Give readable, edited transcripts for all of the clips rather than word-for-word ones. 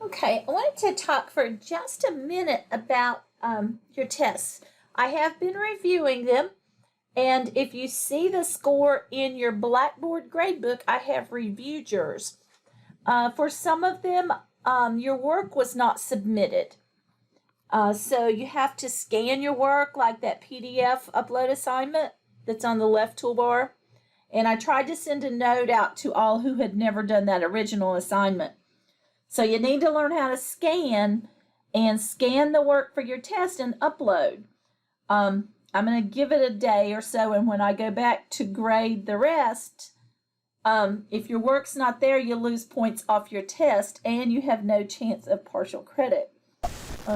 Okay, I wanted to talk for just a minute about your tests. I have been reviewing them, and if you see the score in your Blackboard gradebook, I have reviewed yours. For some of them, your work was not submitted. So you have to scan your work like that PDF upload assignment that's on the left toolbar. And I tried to send a note out to all who had never done that original assignment. So you need to learn how to scan the work for your test and upload. I'm going to give it a day or so, and when I go back to grade the rest, if your work's not there, you lose points off your test and you have no chance of partial credit.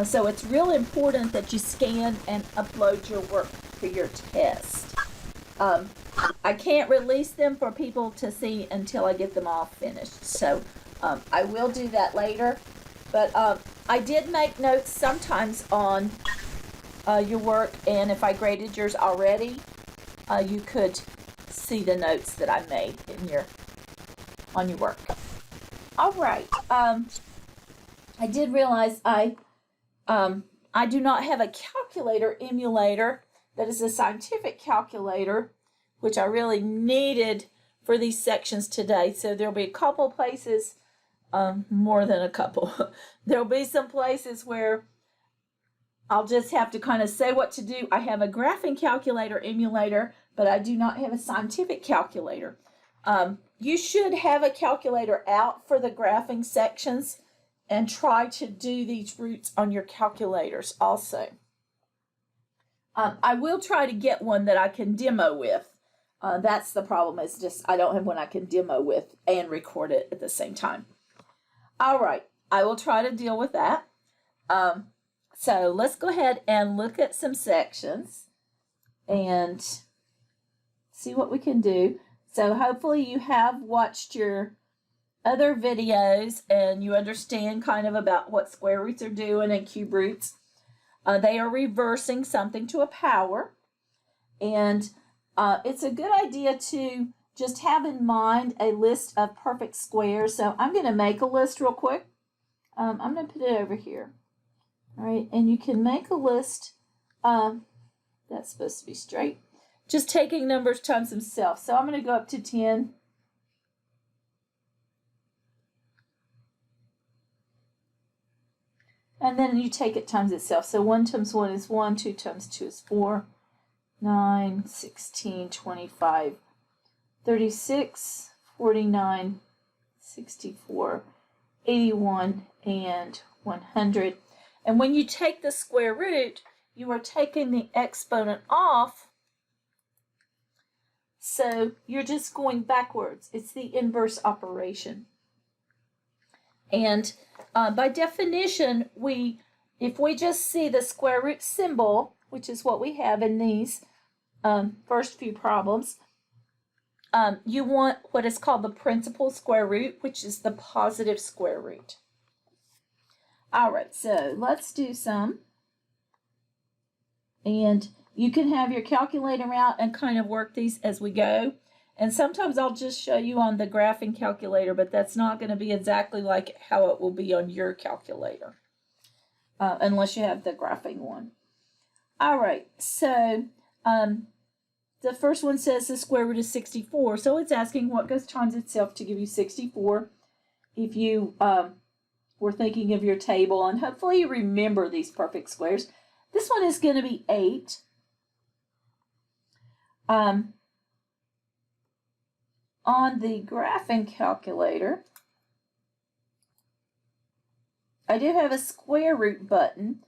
So it's really important that you scan and upload your work for your test. I can't release them for people to see until I get them all finished. So I will do that later. But I did make notes sometimes on your work, and if I graded yours already, you could see the notes that I made on your work. All right. I did realize I do not have a calculator emulator that is a scientific calculator, which I really needed for these sections today. So there'll be a couple places, more than a couple. There'll be some places where I'll just have to kind of say what to do. I have a graphing calculator emulator, but I do not have a scientific calculator. You should have a calculator out for the graphing sections and try to do these roots on your calculators also. I will try to get one that I can demo with. That's the problem, is just I don't have one I can demo with and record it at the same time. All right, I will try to deal with that. So let's go ahead and look at some sections and see what we can do. So hopefully you have watched your other videos and you understand kind of about what square roots are doing and cube roots. They are reversing something to a power, and it's a good idea to just have in mind a list of perfect squares. So I'm going to make a list real quick. I'm going to put it over here. All right, and you can make a list. That's supposed to be straight. Just taking numbers times themselves. So I'm going to go up to 10. And then you take it times itself. So 1 times 1 is 1, 2 times 2 is 4, 9, 16, 25, 36, 49, 64, 81, and 100. And when you take the square root, you are taking the exponent off. So you're just going backwards. It's the inverse operation. And by definition, if we just see the square root symbol, which is what we have in these first few problems, you want what is called the principal square root, which is the positive square root. All right, so let's do some. And you can have your calculator out and kind of work these as we go. And sometimes I'll just show you on the graphing calculator, but that's not going to be exactly like how it will be on your calculator, unless you have the graphing one. All right, so the first one says the square root is 64. So it's asking what goes times itself to give you 64. If you were thinking of your table, and hopefully you remember these perfect squares. This one is going to be 8. On the graphing calculator, I do have a square root button,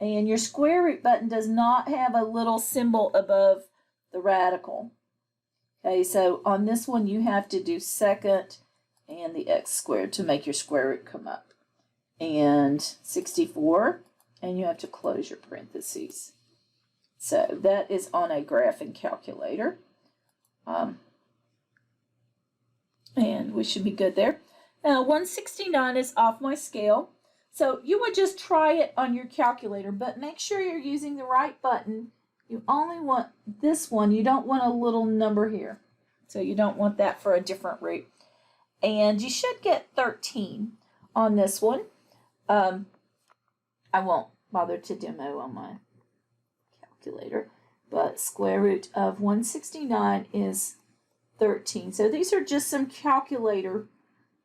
and your square root button does not have a little symbol above the radical. Okay, so on this one you have to do second and the x squared to make your square root come up. And 64, and you have to close your parentheses. So that is on a graphing calculator. And we should be good there. Now 169 is off my scale. So you would just try it on your calculator, but make sure you're using the right button. You only want this one. You don't want a little number here. So you don't want that for a different root. And you should get 13 on this one. I won't bother to demo on my calculator, but square root of 169 is 13. So these are just some calculator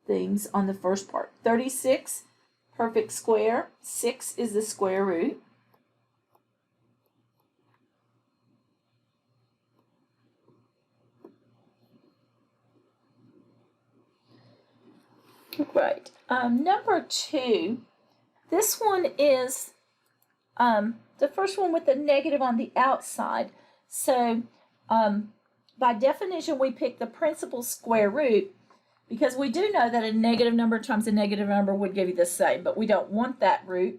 things on the first part. 36, perfect square. 6 is the square root. Right. Number 2, this one is the first one with the negative on the outside. So by definition, we pick the principal square root because we do know that a negative number times a negative number would give you the same, but we don't want that root.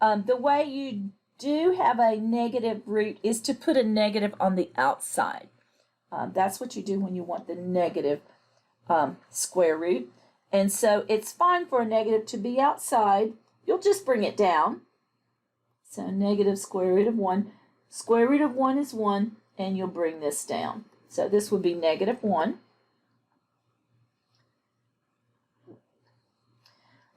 The way you do have a negative root is to put a negative on the outside. That's what you do when you want the negative square root. And so it's fine for a negative to be outside. You'll just bring it down. So negative square root of 1. Square root of 1 is 1, and you'll bring this down. So this would be negative 1.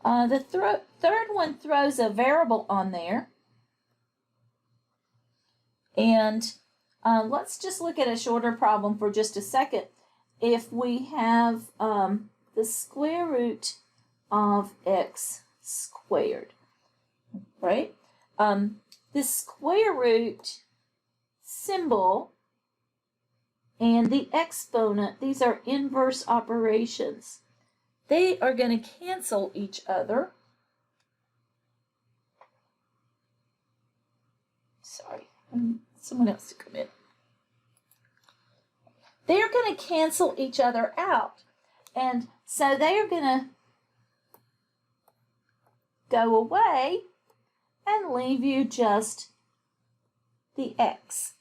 The third one throws a variable on there. And let's just look at a shorter problem for just a second. If we have the square root of x squared, right? The square root symbol and the exponent, these are inverse operations. They are going to cancel each other. Sorry, someone else to come in. They are going to cancel each other out. And so they are going to go away and leave you just the x.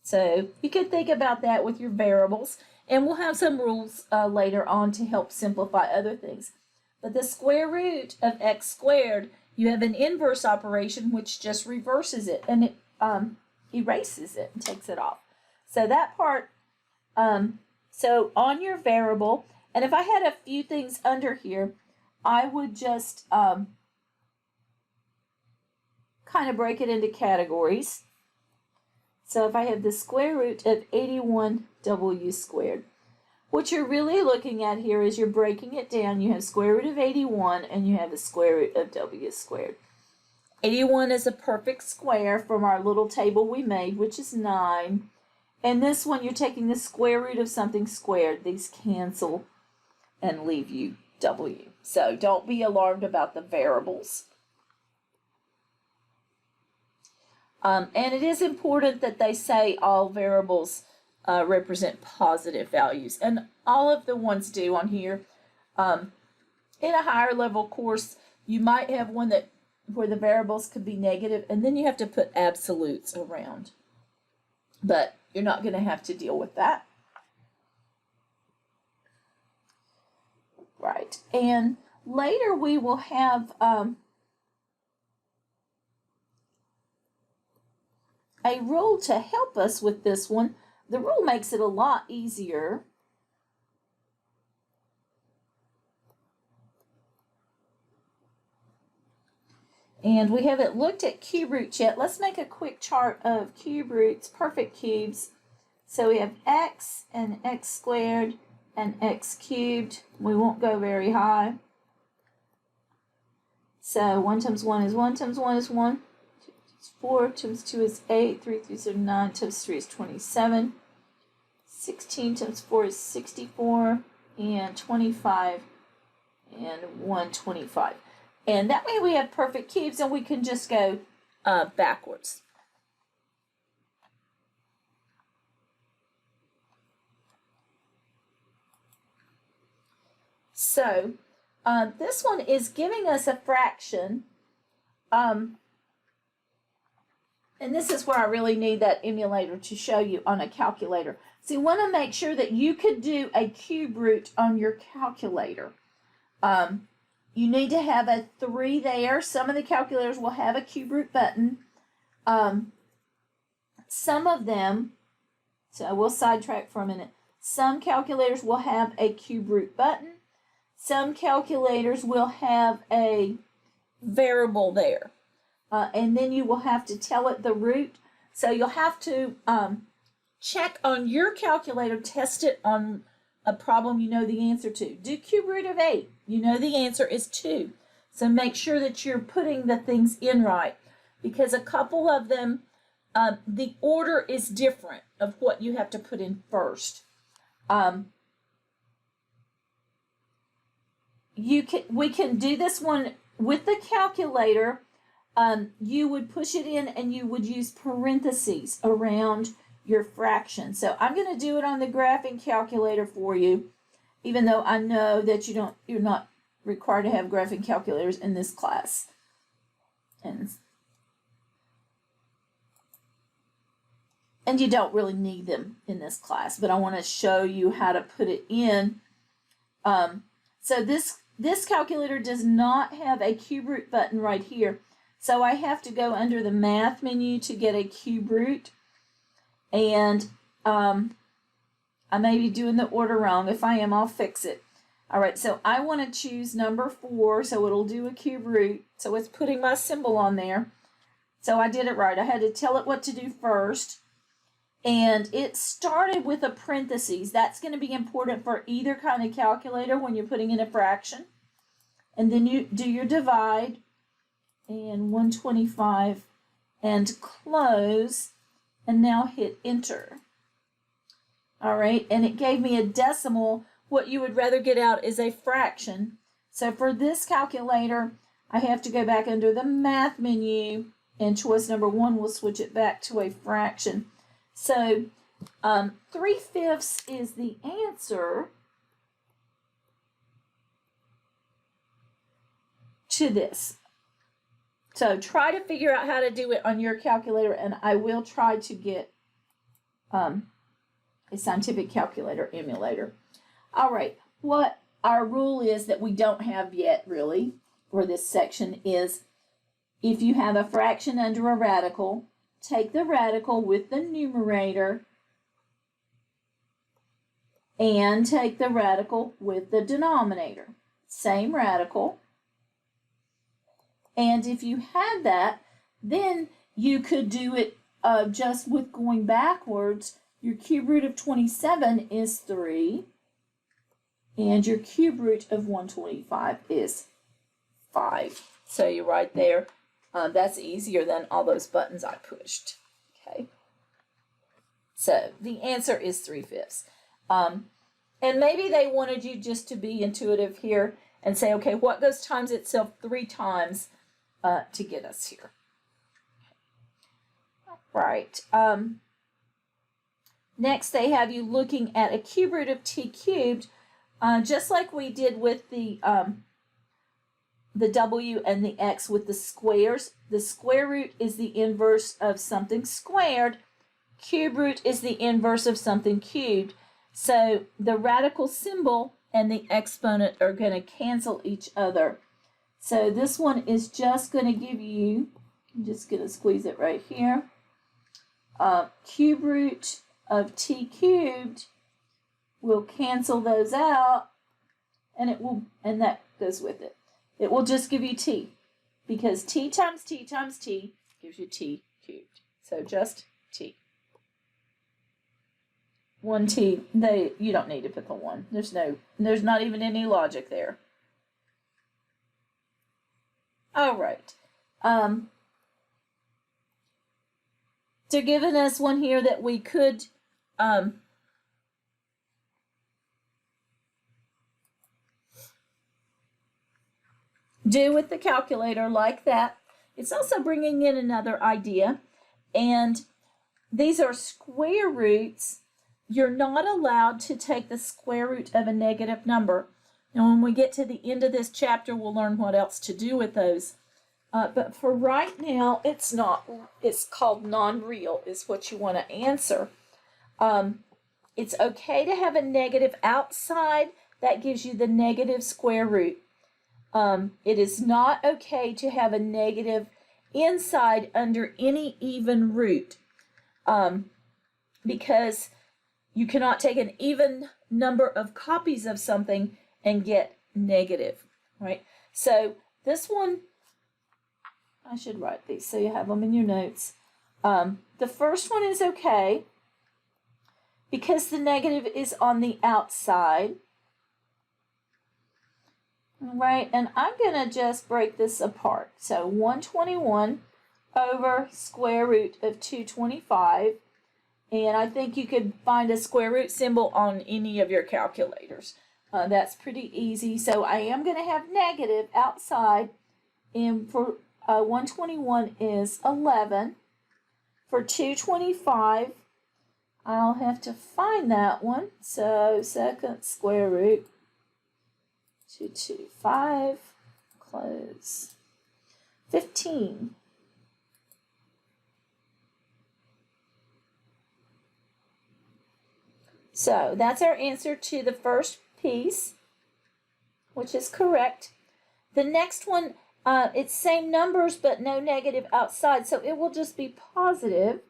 So you can think about that with your variables, and we'll have some rules later on to help simplify other things. But the square root of x squared, you have an inverse operation which just reverses it, and it erases it and takes it off. So that part, so on your variable, and if I had a few things under here, I would just kind of break it into categories. So if I have the square root of 81w squared, what you're really looking at here is you're breaking it down. You have square root of 81 and you have the square root of w squared. 81 is a perfect square from our little table we made, which is 9. And this one, you're taking the square root of something squared. These cancel and leave you w. So don't be alarmed about the variables. And it is important that they say all variables represent positive values. And all of the ones do on here. In a higher level course, you might have one that where the variables could be negative, and then you have to put absolutes around. But you're not going to have to deal with that. Right. And later we will have a rule to help us with this one. The rule makes it a lot easier. And we haven't looked at cube roots yet. Let's make a quick chart of cube roots, perfect cubes. So we have x and x squared and x cubed. We won't go very high. So 1 times 1 is 1 times 1 is 1. 2 times 4 times 2 is 8. 3 times 3 is 9 times 3 is 27. 16 times 4 is 64. And 25 and 125. And that way we have perfect cubes and we can just go backwards. So this one is giving us a fraction. And this is where I really need that emulator to show you on a calculator. So you want to make sure that you could do a cube root on your calculator. You need to have a 3 there. Some of the calculators will have a cube root button. Some of them, so we'll sidetrack for a minute. Some calculators will have a cube root button. Some calculators will have a variable there. And then you will have to tell it the root. So you'll have to check on your calculator, test it on a problem you know the answer to. Do cube root of 8. You know the answer is 2. So make sure that you're putting the things in right, because a couple of them, the order is different of what you have to put in first. We can do this one with the calculator. You would push it in and you would use parentheses around your fraction. So I'm going to do it on the graphing calculator for you, even though I know that you're not required to have graphing calculators in this class. And you don't really need them in this class, but I want to show you how to put it in. So this calculator does not have a cube root button right here. So I have to go under the math menu to get a cube root. And I may be doing the order wrong. If I am, I'll fix it. All right, so I want to choose number 4, so it'll do a cube root. So it's putting my symbol on there. So I did it right. I had to tell it what to do first. And it started with a parentheses. That's going to be important for either kind of calculator when you're putting in a fraction. And then you do your divide and 125 and close, and now hit enter. All right, and it gave me a decimal. What you would rather get out is a fraction. So for this calculator, I have to go back under the math menu, and choice number 1 will switch it back to a fraction. So 3/5 is the answer to this. So try to figure out how to do it on your calculator, and I will try to get a scientific calculator emulator. All right, what our rule is that we don't have yet really for this section is if you have a fraction under a radical, take the radical with the numerator and take the radical with the denominator. Same radical. And if you had that, then you could do it just with going backwards. Your cube root of 27 is 3. And your cube root of 125 is 5. So you're right there. That's easier than all those buttons I pushed. Okay. So the answer is 3/5. And maybe they wanted you just to be intuitive here and say, okay, what goes times itself 3 times to get us here? Right. Next, they have you looking at a cube root of t cubed, just like we did with the w and the x with the squares. The square root is the inverse of something squared. Cube root is the inverse of something cubed. So the radical symbol and the exponent are going to cancel each other. So this one is just going to give you, I'm just going to squeeze it right here, cube root of t cubed will cancel those out, and it will, and that goes with it. It will just give you t, because t times t times t gives you t cubed. So just t. 1t, you don't need to put the 1. There's not even any logic there. All right. They're giving us one here that we could do with the calculator like that. It's also bringing in another idea, and these are square roots. You're not allowed to take the square root of a negative number. And when we get to the end of this chapter, we'll learn what else to do with those. But for right now, it's called non-real is what you want to answer. It's okay to have a negative outside. That gives you the negative square root. It is not okay to have a negative inside under any even root, because you cannot take an even number of copies of something and get negative, right? So this one I should write these so you have them in your notes. The first one is okay because the negative is on the outside. All right, and I'm going to just break this apart. So 121 over square root of 225. And I think you could find a square root symbol on any of your calculators. That's pretty easy. So I am going to have negative outside. And for 121 is 11. For 225, I'll have to find that one. So second square root, 225, close, 15. So that's our answer to the first piece, which is correct. The next one, it's same numbers but no negative outside, so it will just be positive.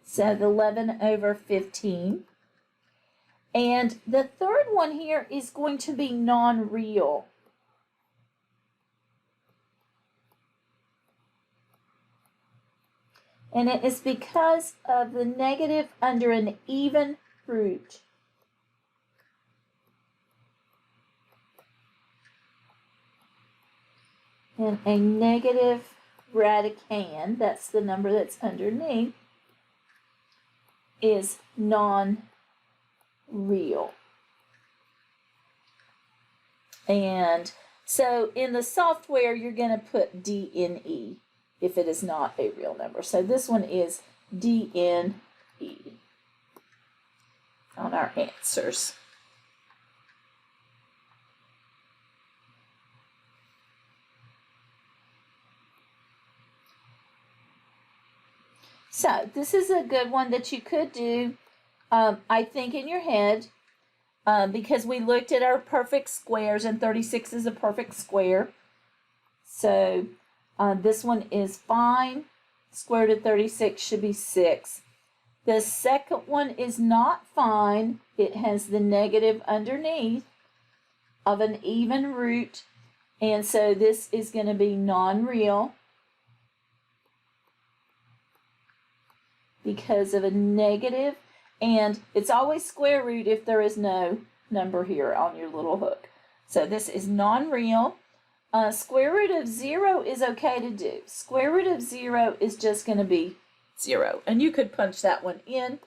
So the 11 over 15. And the third one here is going to be non-real. And it is because of the negative under an even root. And a negative radicand, that's the number that's underneath, is non-real. And so in the software, you're going to put DNE if it is not a real number. So this one is DNE on our answers. So this is a good one that you could do, I think, in your head, because we looked at our perfect squares, and 36 is a perfect square. So this one is fine. Square root of 36 should be 6. The second one is not fine. It has the negative underneath of an even root, and so this is going to be non-real because of a negative, and it's always square root if there is no number here on your little hook. So this is non-real. Square root of 0 is okay to do. Square root of 0 is just going to be 0, and you could punch that one in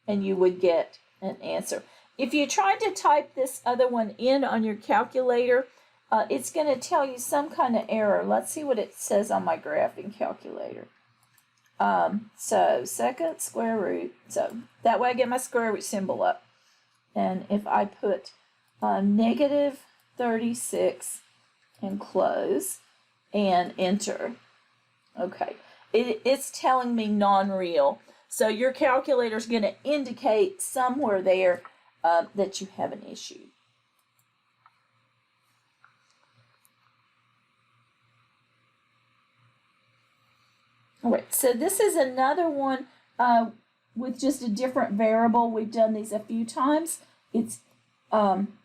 and you would get an answer. If you tried to type this other one in on your calculator, it's going to tell you some kind of error. Let's see what it says on my graphing calculator. So second square root, so that way I get my square root symbol up. And if I put negative 36 and close and enter, okay, it's telling me non-real. So your calculator is going to indicate somewhere there that you have an issue. All right, so this is another one with just a different variable. We've done these a few times. It's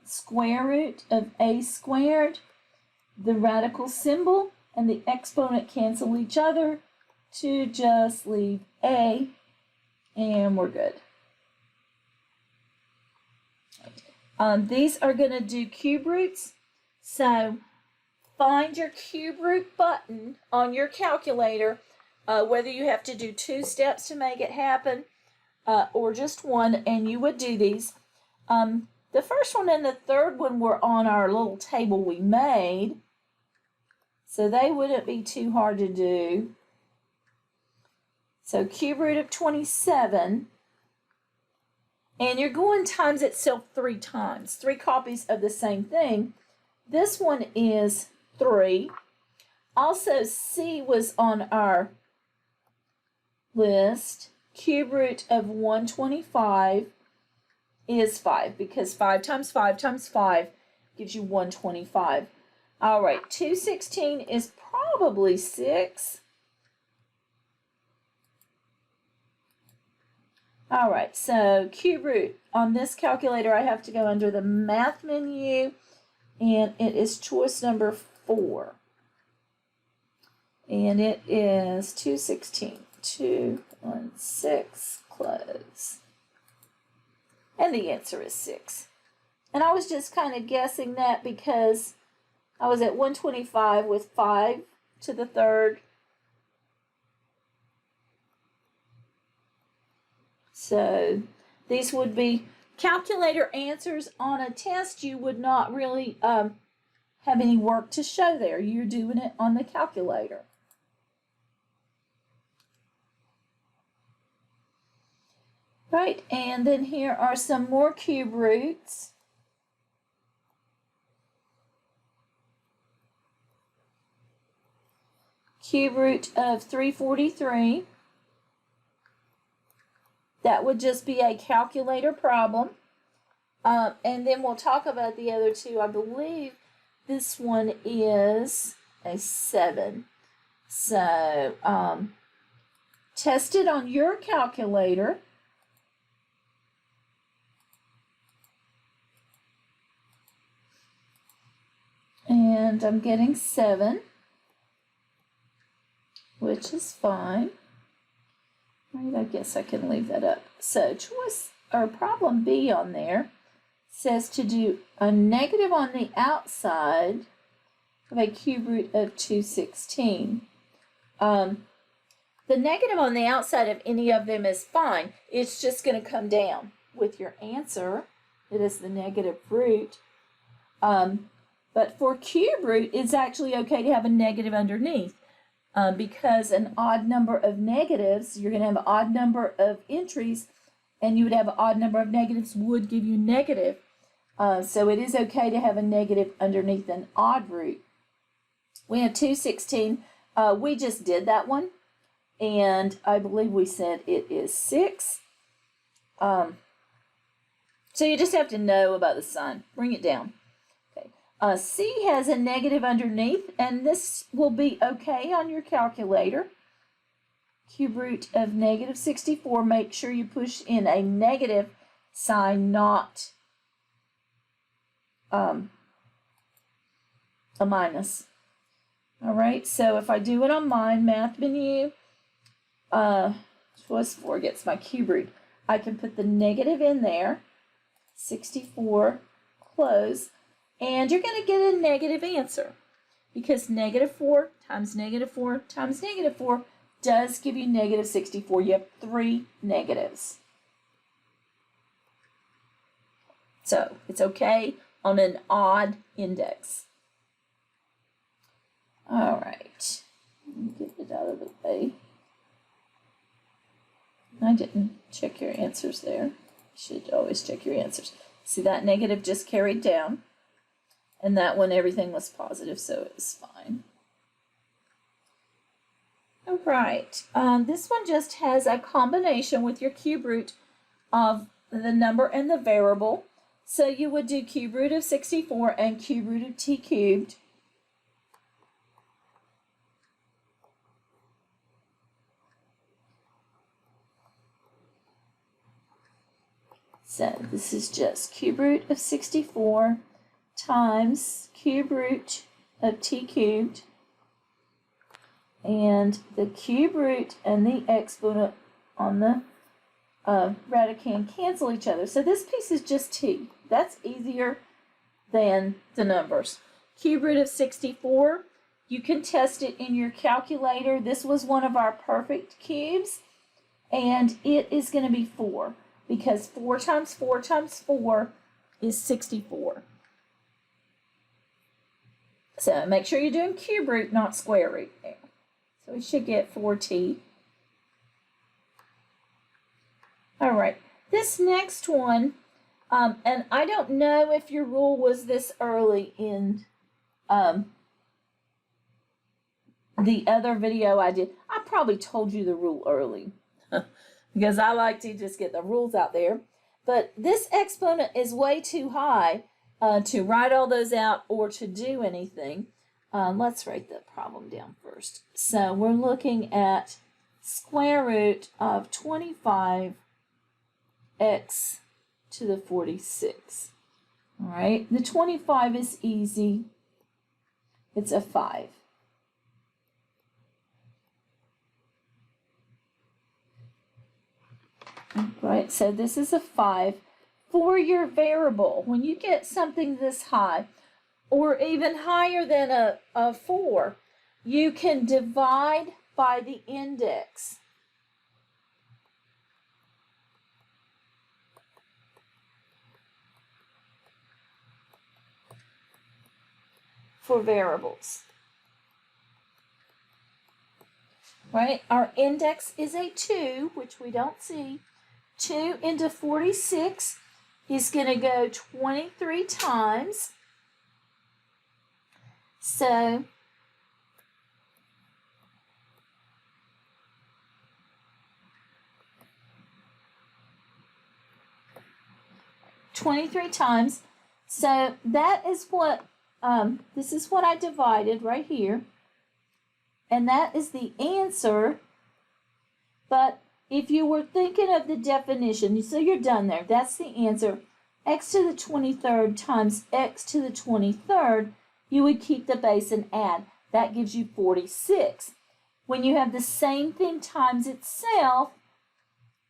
square root of a squared. The radical symbol and the exponent cancel each other to just leave a, and we're good. These are going to do cube roots. So find your cube root button on your calculator. Whether you have to do 2 steps to make it happen or just one, and you would do these. The first one and the third one were on our little table we made, so they wouldn't be too hard to do. So cube root of 27, and you're going times itself 3 times, 3 copies of the same thing. This one is 3. Also, C was on our list. Cube root of 125 is 5, because 5 times 5 times 5 gives you 125. All right, 216 is probably 6. All right, so cube root. On this calculator, I have to go under the math menu, and it is choice number 4. And it is 216, 216, close. And the answer is 6. And I was just kind of guessing that because I was at 125 with 5 to the third. So these would be calculator answers on a test. You would not really have any work to show there. You're doing it on the calculator. Right, and then here are some more cube roots. Cube root of 343. That would just be a calculator problem. And then we'll talk about the other two. I believe this one is a 7. So test it on your calculator. And I'm getting 7, which is fine. Right, I guess I can leave that up. So choice or problem B on there says to do a negative on the outside of a cube root of 216. The negative on the outside of any of them is fine. It's just going to come down with your answer. It is the negative root. But for cube root, it's actually okay to have a negative underneath. Because an odd number of negatives, you're going to have an odd number of entries, and you would have an odd number of negatives would give you negative. So it is okay to have a negative underneath an odd root. We have 216. We just did that one, and I believe we said it is 6. So you just have to know about the sign. Bring it down. C has a negative underneath, and this will be okay on your calculator. Cube root of negative 64. Make sure you push in a negative sign, not a minus. All right, so if I do it on mine, math menu, choice 4 gets my cube root. I can put the negative in there, 64, close. And you're going to get a negative answer because negative 4 times negative 4 times negative 4 does give you negative 64. You have 3 negatives. So it's okay on an odd index. All right. Get it out of the way. I didn't check your answers there. You should always check your answers. See, that negative just carried down. And that one, everything was positive, so it was fine. All right. This one just has a combination with your cube root of the number and the variable. So you would do cube root of 64 and cube root of t cubed. So this is just cube root of 64 times cube root of t cubed, and the cube root and the exponent on the radicand cancel each other. So this piece is just t. That's easier than the numbers. Cube root of 64, you can test it in your calculator. This was one of our perfect cubes, and it is going to be 4 because 4 times 4 times 4 is 64. So make sure you're doing cube root, not square root there. So we should get 4t. All right, this next one, and I don't know if your rule was this early in the other video I did. I probably told you the rule early because I like to just get the rules out there. But this exponent is way too high to write all those out or to do anything. Let's write the problem down first. So we're looking at square root of 25 x to the 46. All right, the 25 is easy. It's a 5. Right, so this is a 5. For your variable, when you get something this high, or even higher than a 4, you can divide by the index. For variables. Right, our index is a 2, which we don't see. 2 into 46 is going to go 23 times. So, so that is what, this is what I divided right here. And that is the answer. But if you were thinking of the definition, so you're done there. That's the answer. X to the 23rd times x to the 23rd, you would keep the base and add. That gives you 46. When you have the same thing times itself,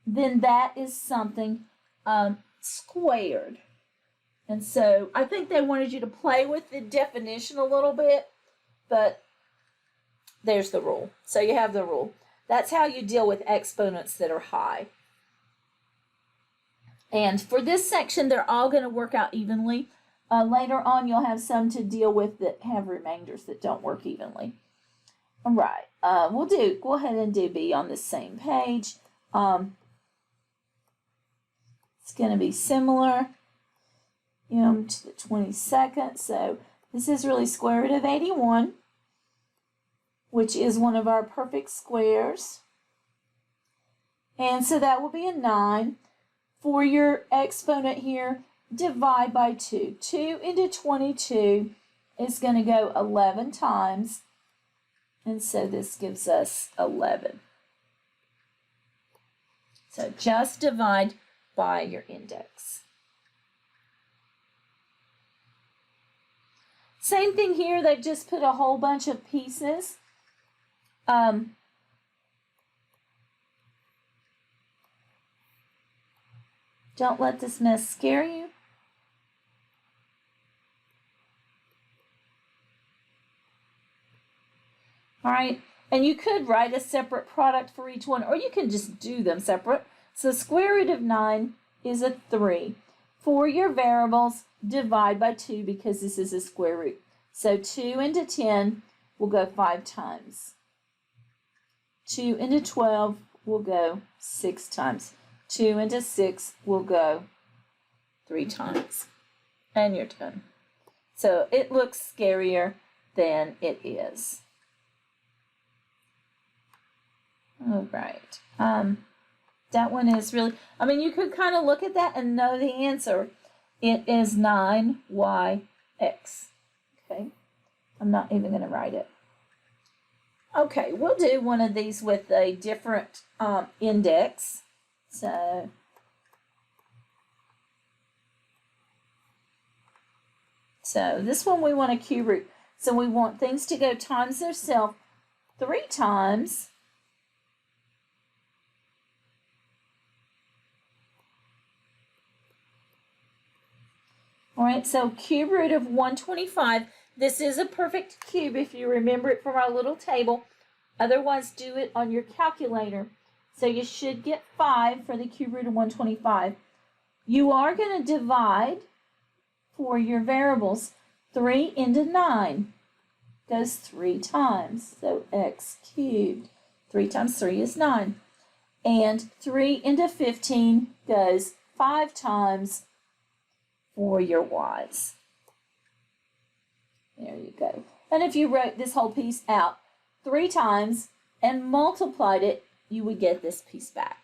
then that is something squared. And so I think they wanted you to play with the definition a little bit, but there's the rule. So you have the rule. That's how you deal with exponents that are high. And for this section, they're all going to work out evenly. Later on, you'll have some to deal with that have remainders that don't work evenly. All right. Go ahead and do B on the same page. It's going to be similar to the 22nd. So this is really square root of 81. Which is one of our perfect squares. And so that will be a 9. For your exponent here, divide by 2. 2 into 22 is going to go 11 times. And so this gives us 11. So just divide by your index. Same thing here, they've just put a whole bunch of pieces. Don't let this mess scare you. All right, and you could write a separate product for each one, or you can just do them separate. So square root of 9 is a 3. For your variables, divide by 2 because this is a square root. So 2 into 10 will go 5 times. 2 into 12 will go 6 times. 2 into 6 will go 3 times. And you're done. So it looks scarier than it is. All right. That one is really, you could kind of look at that and know the answer. It is 9yx. Okay. I'm not even going to write it. Okay, we'll do one of these with a different index. So this one we want a cube root. So we want things to go times themselves 3 times. All right, so cube root of 125. This is a perfect cube if you remember it from our little table. Otherwise, do it on your calculator. So you should get 5 for the cube root of 125. You are going to divide for your variables. 3 into 9 goes 3 times. So x cubed. 3 times 3 is 9. And 3 into 15 goes 5 times for your y's. There you go. And if you wrote this whole piece out 3 times and multiplied it, you would get this piece back.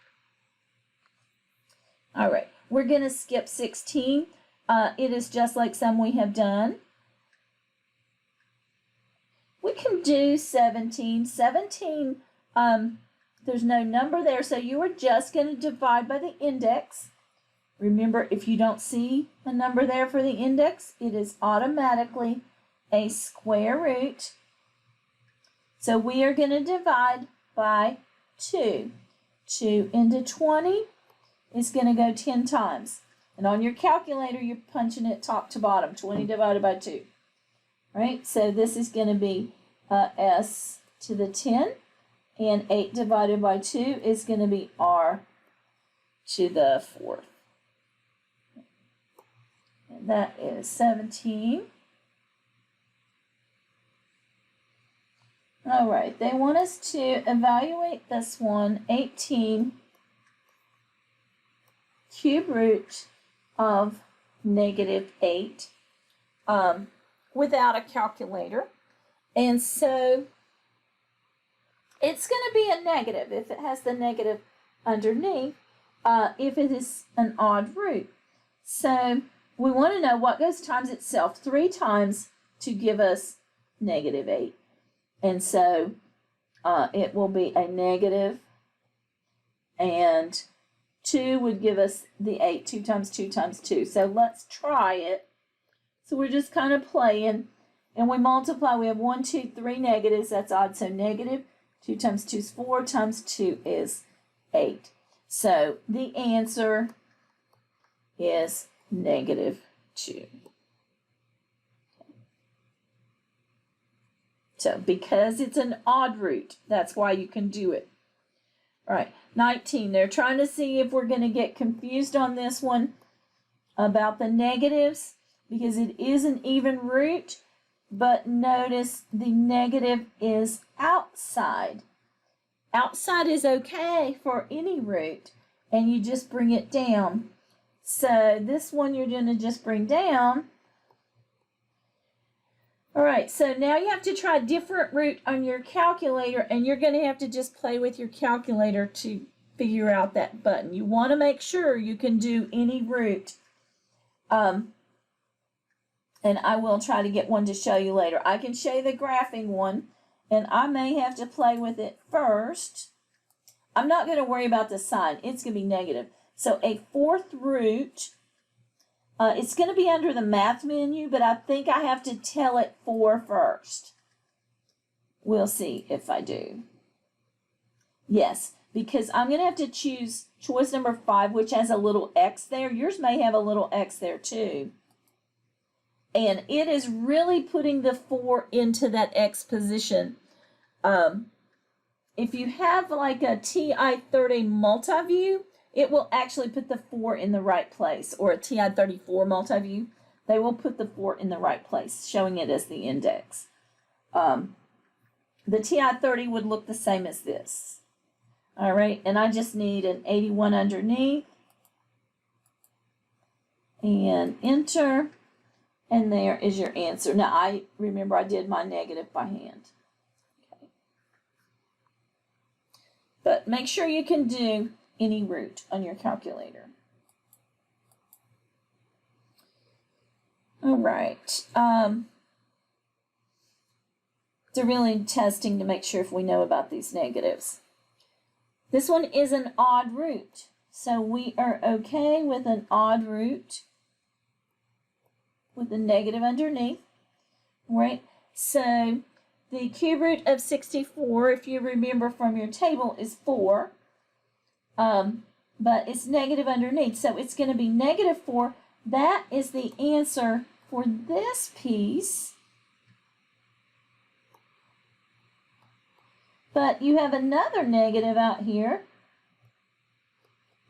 All right, we're going to skip 16. It is just like some we have done. We can do 17. 17, there's no number there, so you are just going to divide by the index. Remember, if you don't see a number there for the index, it is automatically a square root. So we are going to divide by 2. 2 into 20 is going to go 10 times. And on your calculator, you're punching it top to bottom, 20 divided by 2. Right? So this is going to be s to the 10. And 8 divided by 2 is going to be r to the 4th. And that is 17. All right, they want us to evaluate this one, 18 cube root of -8 without a calculator. And so it's going to be a negative if it has the negative underneath, if it is an odd root. So we want to know what goes times itself 3 times to give us -8. And so it will be a negative, and 2 would give us the 8, 2 times 2 times 2. So let's try it. So we're just kind of playing, and we multiply. We have 1, 2, 3 negatives. That's odd, so negative. 2 times 2 is 4, times 2 is 8. So the answer is -2. So because it's an odd root, that's why you can do it. All right, 19. They're trying to see if we're going to get confused on this one about the negatives, because it is an even root, but notice the negative is outside. Outside is okay for any root, and you just bring it down. So this one you're going to just bring down. All right, so now you have to try a different root on your calculator, and you're going to have to just play with your calculator to figure out that button. You want to make sure you can do any root. And I will try to get one to show you later. I can show you the graphing one, and I may have to play with it first. I'm not going to worry about the sign. It's going to be negative. So a 4th root, it's going to be under the math menu, but I think I have to tell it 4 first. We'll see if I do. Yes, because I'm going to have to choose choice number 5, which has a little x there. Yours may have a little x there too. And it is really putting the 4 into that x position. If you have like a TI-30 multi-view, it will actually put the 4 in the right place, or a TI-34 multi-view. They will put the 4 in the right place, showing it as the index. The TI-30 would look the same as this. All right, and I just need an 81 underneath. And enter. And there is your answer. Now, I remember I did my negative by hand. Okay. But make sure you can do any root on your calculator. All right. They're really testing to make sure if we know about these negatives. This one is an odd root. So we are okay with an odd root with a negative underneath. Right? So the cube root of 64, if you remember from your table, is 4. But it's negative underneath, so it's going to be -4. That is the answer for this piece. But you have another negative out here,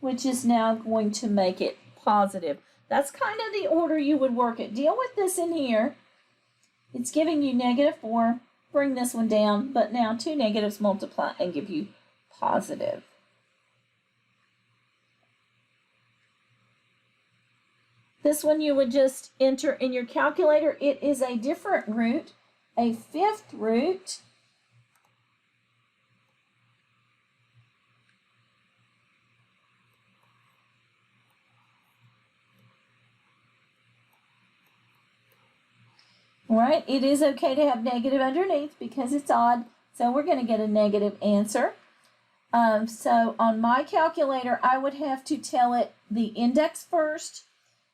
which is now going to make it positive. That's kind of the order you would work it. Deal with this in here. It's giving you -4. Bring this one down, but now 2 negatives multiply and give you positive. This one you would just enter in your calculator. It is a different root, a 5th root. All right, it is okay to have negative underneath because it's odd, so we're going to get a negative answer. So on my calculator, I would have to tell it the index first.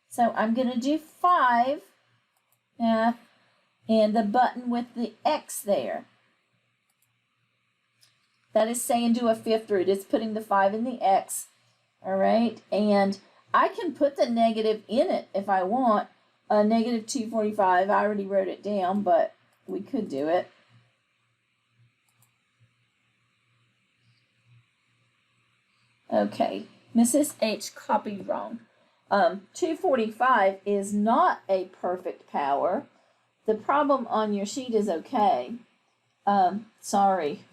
So I'm going to do 5 and the button with the X there. That is saying do a fifth root. It's putting the 5 in the X. All right. And I can put the negative in it if I want. Negative 245. I already wrote it down, but we could do it. Okay. Mrs. H copied wrong. 245 is not a perfect power. The problem on your sheet is okay. Sorry.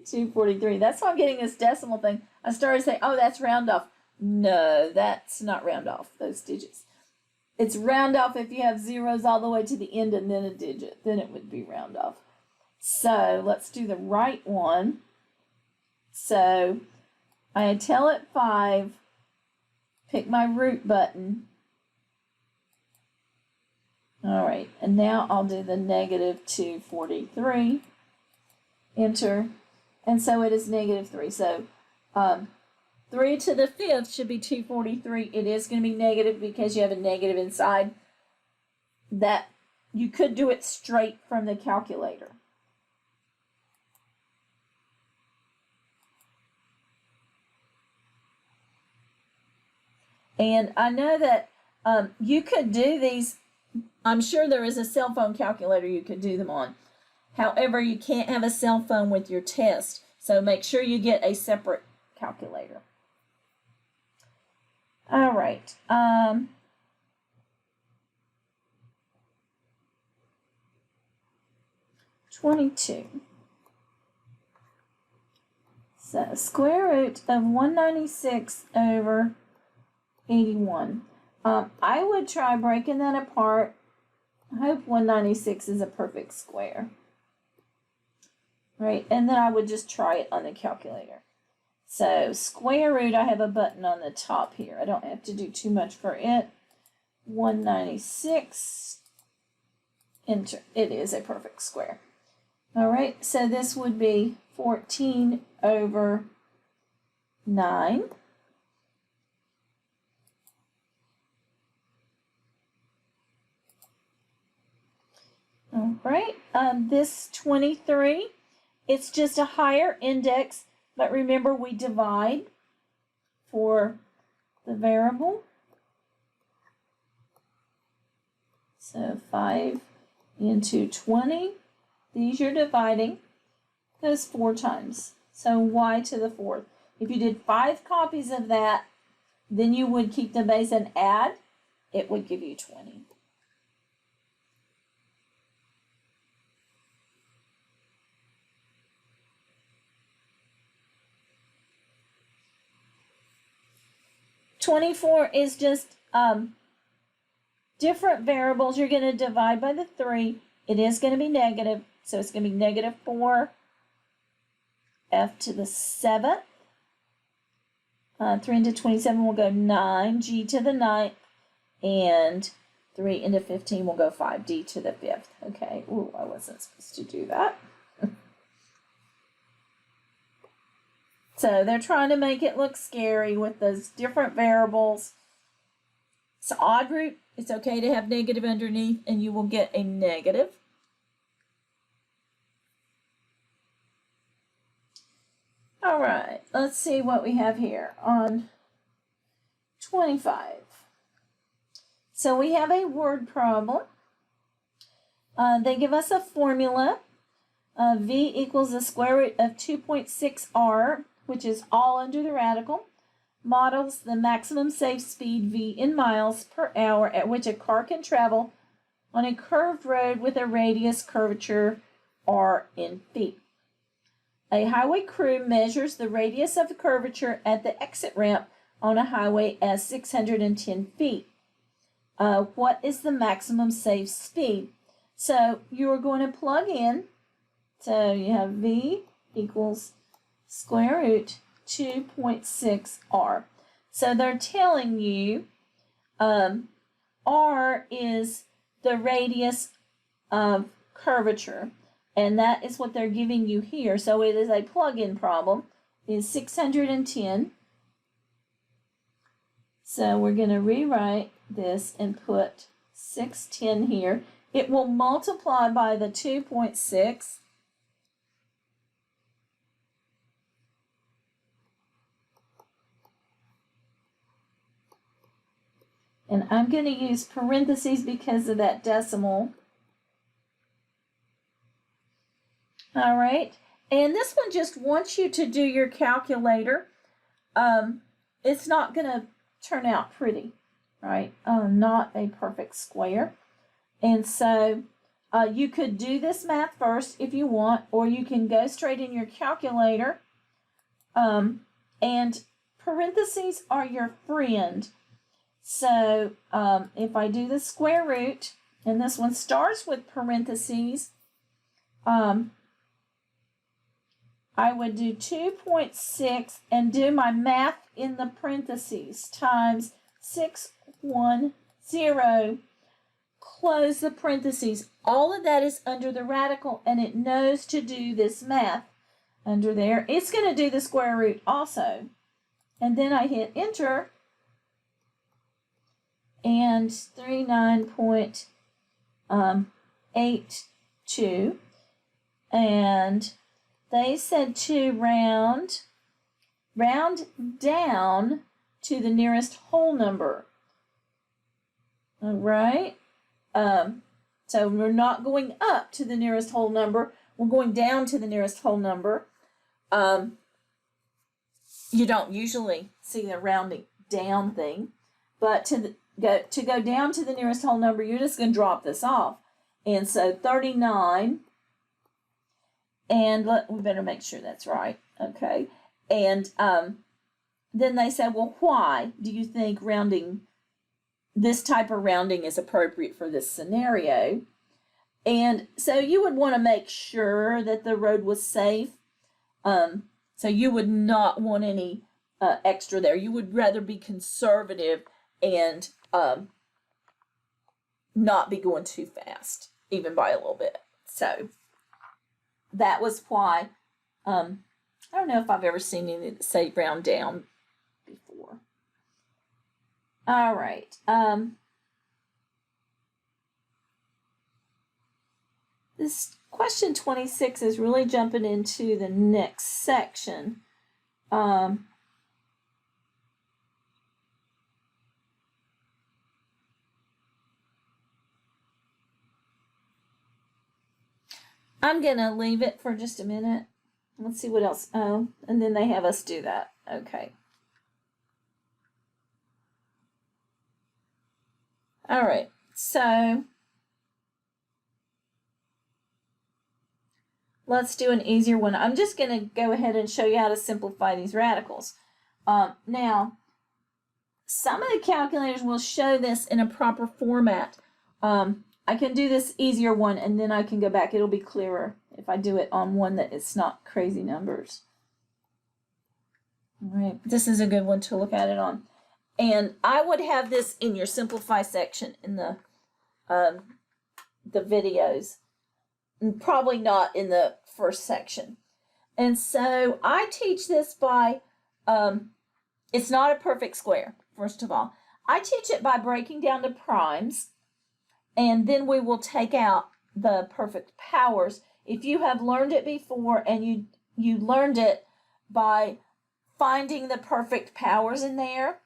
243. That's why I'm getting this decimal thing. I started to say, oh, that's round off. No, that's not round off, those digits. It's round off if you have zeros all the way to the end and then a digit. Then it would be round off. So let's do the right one. So I tell it 5, pick my root button. All right, and now I'll do the negative 243. Enter. And so it is negative 3. So 3 to the 5th should be 243. It is going to be negative because you have a negative inside. That you could do it straight from the calculator. And I know that you could do these. I'm sure there is a cell phone calculator you could do them on. However, you can't have a cell phone with your test. So make sure you get a separate calculator. All right. 22. So square root of 196 over 81. I would try breaking that apart. I hope 196 is a perfect square. Right, and then I would just try it on the calculator. So square root, I have a button on the top here. I don't have to do too much for it. 196, enter. It is a perfect square. All right, so this would be 14 over 9. All right, this 23, it's just a higher index, but remember we divide for the variable. So 5 into 20, these you're dividing, goes 4 times. So y to the 4th. If you did 5 copies of that, then you would keep the base and add, it would give you 20. $24 is just different variables. You're going to divide by the 3. It is going to be negative, so it's going to be negative 4 f to the 7th. 3 into 27 will go 9, g to the 9th, and 3 into 15 will go 5, d to the 5th. Okay, ooh, I wasn't supposed to do that. So they're trying to make it look scary with those different variables. It's odd root. It's okay to have negative underneath, and you will get a negative. All right, let's see what we have here on 25. So we have a word problem. They give us a formula. V equals the square root of 2.6r, which is all under the radical, models the maximum safe speed v in miles per hour at which a car can travel on a curved road with a radius curvature r in feet. A highway crew measures the radius of the curvature at the exit ramp on a highway as 610 feet. What is the maximum safe speed? So you are going to plug in. So you have v equals square root 2.6r. So they're telling you r is the radius of curvature, and that is what they're giving you here. So it is a plug-in problem. is 610. So we're going to rewrite this and put 610 here. It will multiply by the 2.6. And I'm going to use parentheses because of that decimal. All right. And this one just wants you to do your calculator. It's not going to turn out pretty, right? Not a perfect square. And so you could do this math first if you want, or you can go straight in your calculator. And parentheses are your friend. So if I do the square root, and this one starts with parentheses, I would do 2.6 and do my math in the parentheses times 610, close the parentheses. All of that is under the radical, and it knows to do this math under there. It's going to do the square root also. And then I hit enter, and 39.82, and they said to round down to the nearest whole number. All right. So we're not going up to the nearest whole number. We're going down to the nearest whole number. You don't usually see the rounding down thing, but to go down to the nearest whole number, you're just going to drop this off. And so 39. And we better make sure that's right. Okay. And then they said, well, why do you think this type of rounding is appropriate for this scenario? And so you would want to make sure that the road was safe. So you would not want any extra there. You would rather be conservative and not be going too fast, even by a little bit. So that was why, I don't know if I've ever seen any say round down before. All right. This question 26 is really jumping into the next section. I'm going to leave it for just a minute. Let's see what else. Oh, and then they have us do that. Okay. All right. So let's do an easier one. I'm just going to go ahead and show you how to simplify these radicals. Now, some of the calculators will show this in a proper format. I can do this easier one, and then I can go back. It'll be clearer if I do it on one that it's not crazy numbers. All right, this is a good one to look at it on. And I would have this in your simplify section in the videos, and probably not in the first section. And so I teach this by, it's not a perfect square, first of all. I teach it by breaking down to primes, and then we will take out the perfect powers. If you have learned it before and you learned it by finding the perfect powers in there,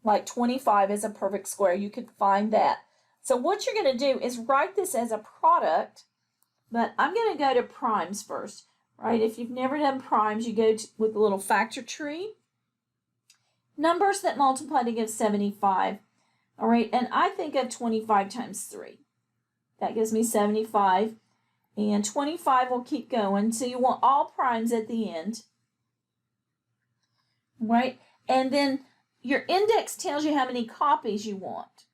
like 25 is a perfect square, you could find that. So what you're going to do is write this as a product, but I'm going to go to primes first, right? If you've never done primes, you go with the little factor tree. Numbers that multiply to give 75. All right, and I think of 25 times 3. That gives me 75, and 25 will keep going. So you want all primes at the end, right? And then your index tells you how many copies you want,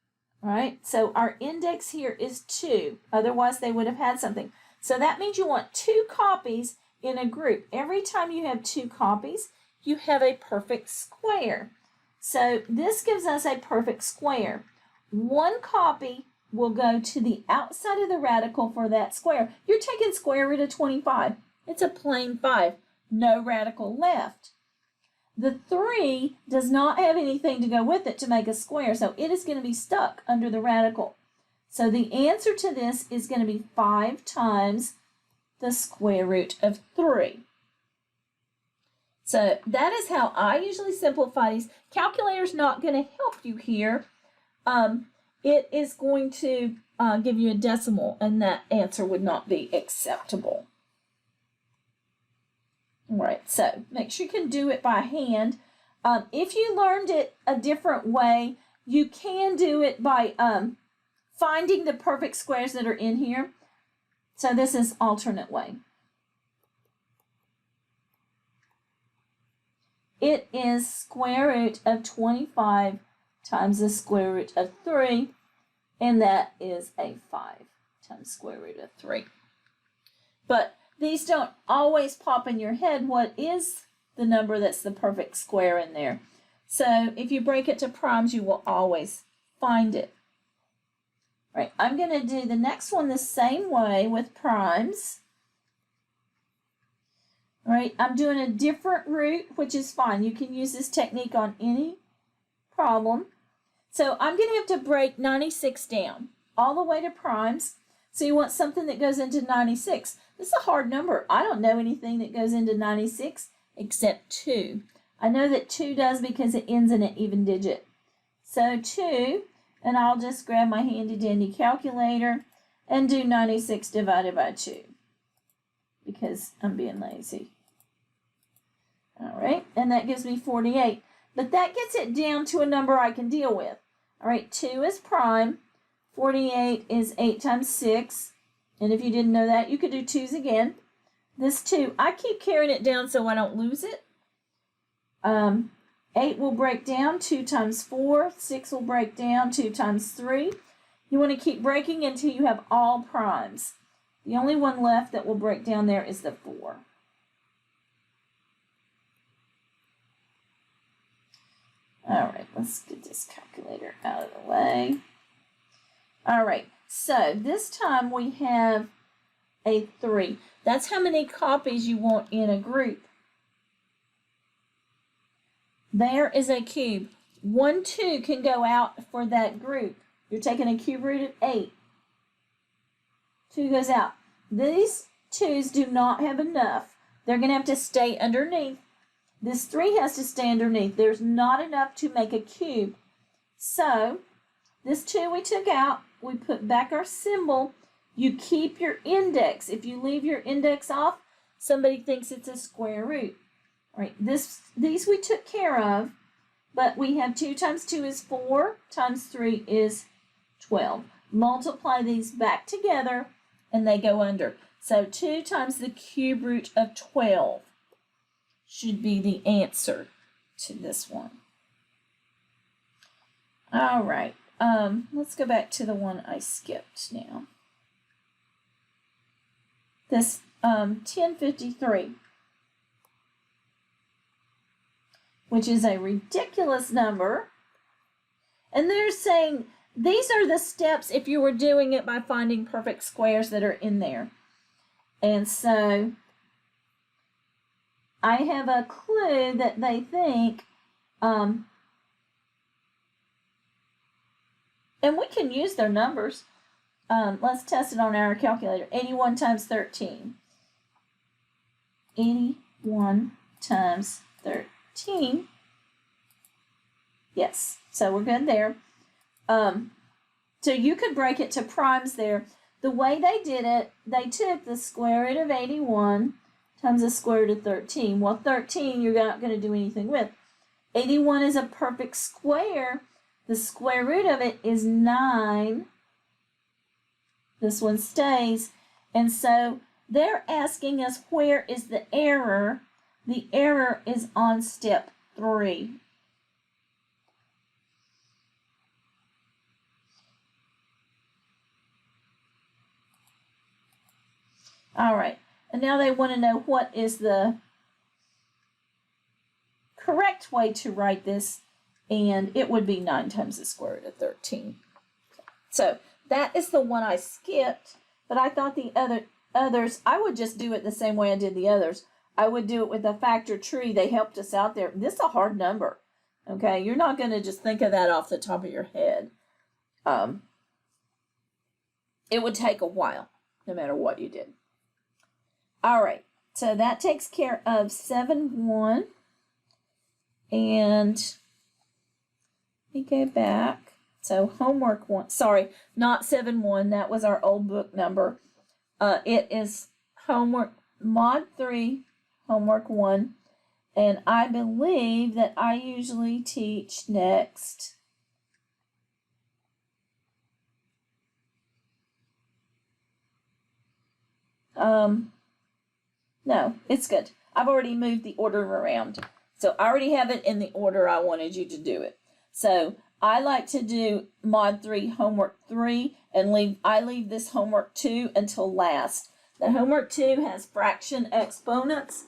right? So our index here is 2. Otherwise, they would have had something. So that means you want 2 copies in a group. Every time you have 2 copies, you have a perfect square. So this gives us a perfect square. 1 copy will go to the outside of the radical for that square. You're taking square root of 25. It's a plain 5. no radical left. The 3 does not have anything to go with it to make a square, so it is going to be stuck under the radical. So the answer to this is going to be 5 times the square root of 3. So that is how I usually simplify these. Calculator's not going to help you here. It is going to give you a decimal, and that answer would not be acceptable. All right, so make sure you can do it by hand. If you learned it a different way, you can do it by finding the perfect squares that are in here. So this is alternate way. It is square root of 25 times the square root of 3, and that is a 5 times square root of 3. But these don't always pop in your head. What is the number that's the perfect square in there? So if you break it to primes, you will always find it. All right, I'm going to do the next one the same way with primes. All right, I'm doing a different root, which is fine. You can use this technique on any problem. So I'm going to have to break 96 down all the way to primes. So you want something that goes into 96. This is a hard number. I don't know anything that goes into 96 except 2. I know that 2 does because it ends in an even digit. So 2, and I'll just grab my handy dandy calculator and do 96 divided by 2 because I'm being lazy. All right, and that gives me 48. But that gets it down to a number I can deal with. All right, 2 is prime. 48 is 8 times 6. And if you didn't know that, you could do 2's again. This 2, I keep carrying it down so I don't lose it. 8 will break down 2 times 4. 6 will break down 2 times 3. You want to keep breaking until you have all primes. The only one left that will break down there is the 4. All right, let's get this calculator out of the way. All right, so this time we have a 3. That's how many copies you want in a group. There is a cube. 1, 2 can go out for that group. You're taking a cube root of 8. 2 goes out. These 2's do not have enough. They're going to have to stay underneath. This 3 has to stay underneath. There's not enough to make a cube. So, this 2 we took out. We put back our symbol. You keep your index. If you leave your index off, somebody thinks it's a square root. All right, these we took care of, but we have 2 times 2 is 4, times 3 is 12. Multiply these back together, and they go under. So 2 times the cube root of 12 should be the answer to this one. All right, let's go back to the one I skipped now. This 1053, which is a ridiculous number. And they're saying these are the steps if you were doing it by finding perfect squares that are in there. And so I have a clue that they think, and we can use their numbers. Let's test it on our calculator. 81 times 13. 81 times 13. Yes, so we're good there. So you could break it to primes there. The way they did it, they took the square root of 81 times the square root of 13. Well, 13 you're not going to do anything with. 81 is a perfect square. The square root of it is 9. This one stays. And so they're asking us where is the error. The error is on step 3. All right, and now they want to know what is the correct way to write this, and it would be 9 times the square root of 13. So that is the one I skipped, but I thought the others, I would just do it the same way I did the others. I would do it with a factor tree. They helped us out there. This is a hard number. Okay, you're not going to just think of that off the top of your head. It would take a while, no matter what you did. All right, so that takes care of 7-1. And let me go back. So homework 1, sorry, not 7-1. That was our old book number. It is homework mod 3, homework 1. And I believe that I usually teach next. No, it's good. I've already moved the order around. So I already have it in the order I wanted you to do it. So I like to do mod 3, homework 3, and I leave this homework 2 until last. The homework 2 has fraction exponents,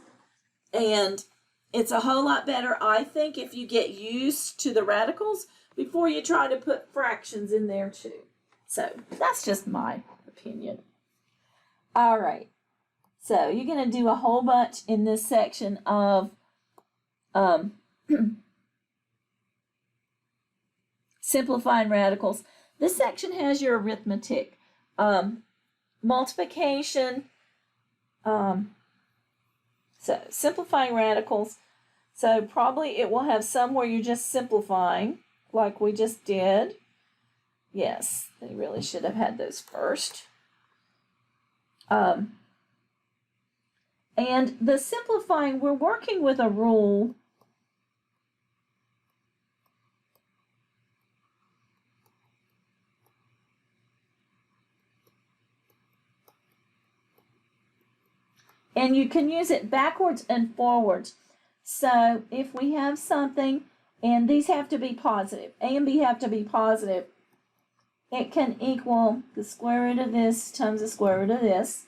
and it's a whole lot better, I think, if you get used to the radicals before you try to put fractions in there too. So that's just my opinion. All right. So you're going to do a whole bunch in this section of simplifying radicals. This section has your arithmetic, multiplication, so simplifying radicals. So probably it will have some where you're just simplifying, like we just did. Yes, they really should have had those first. And the simplifying, we're working with a rule. And you can use it backwards and forwards. So if we have something, and these have to be positive, A and B have to be positive, it can equal the square root of this times the square root of this,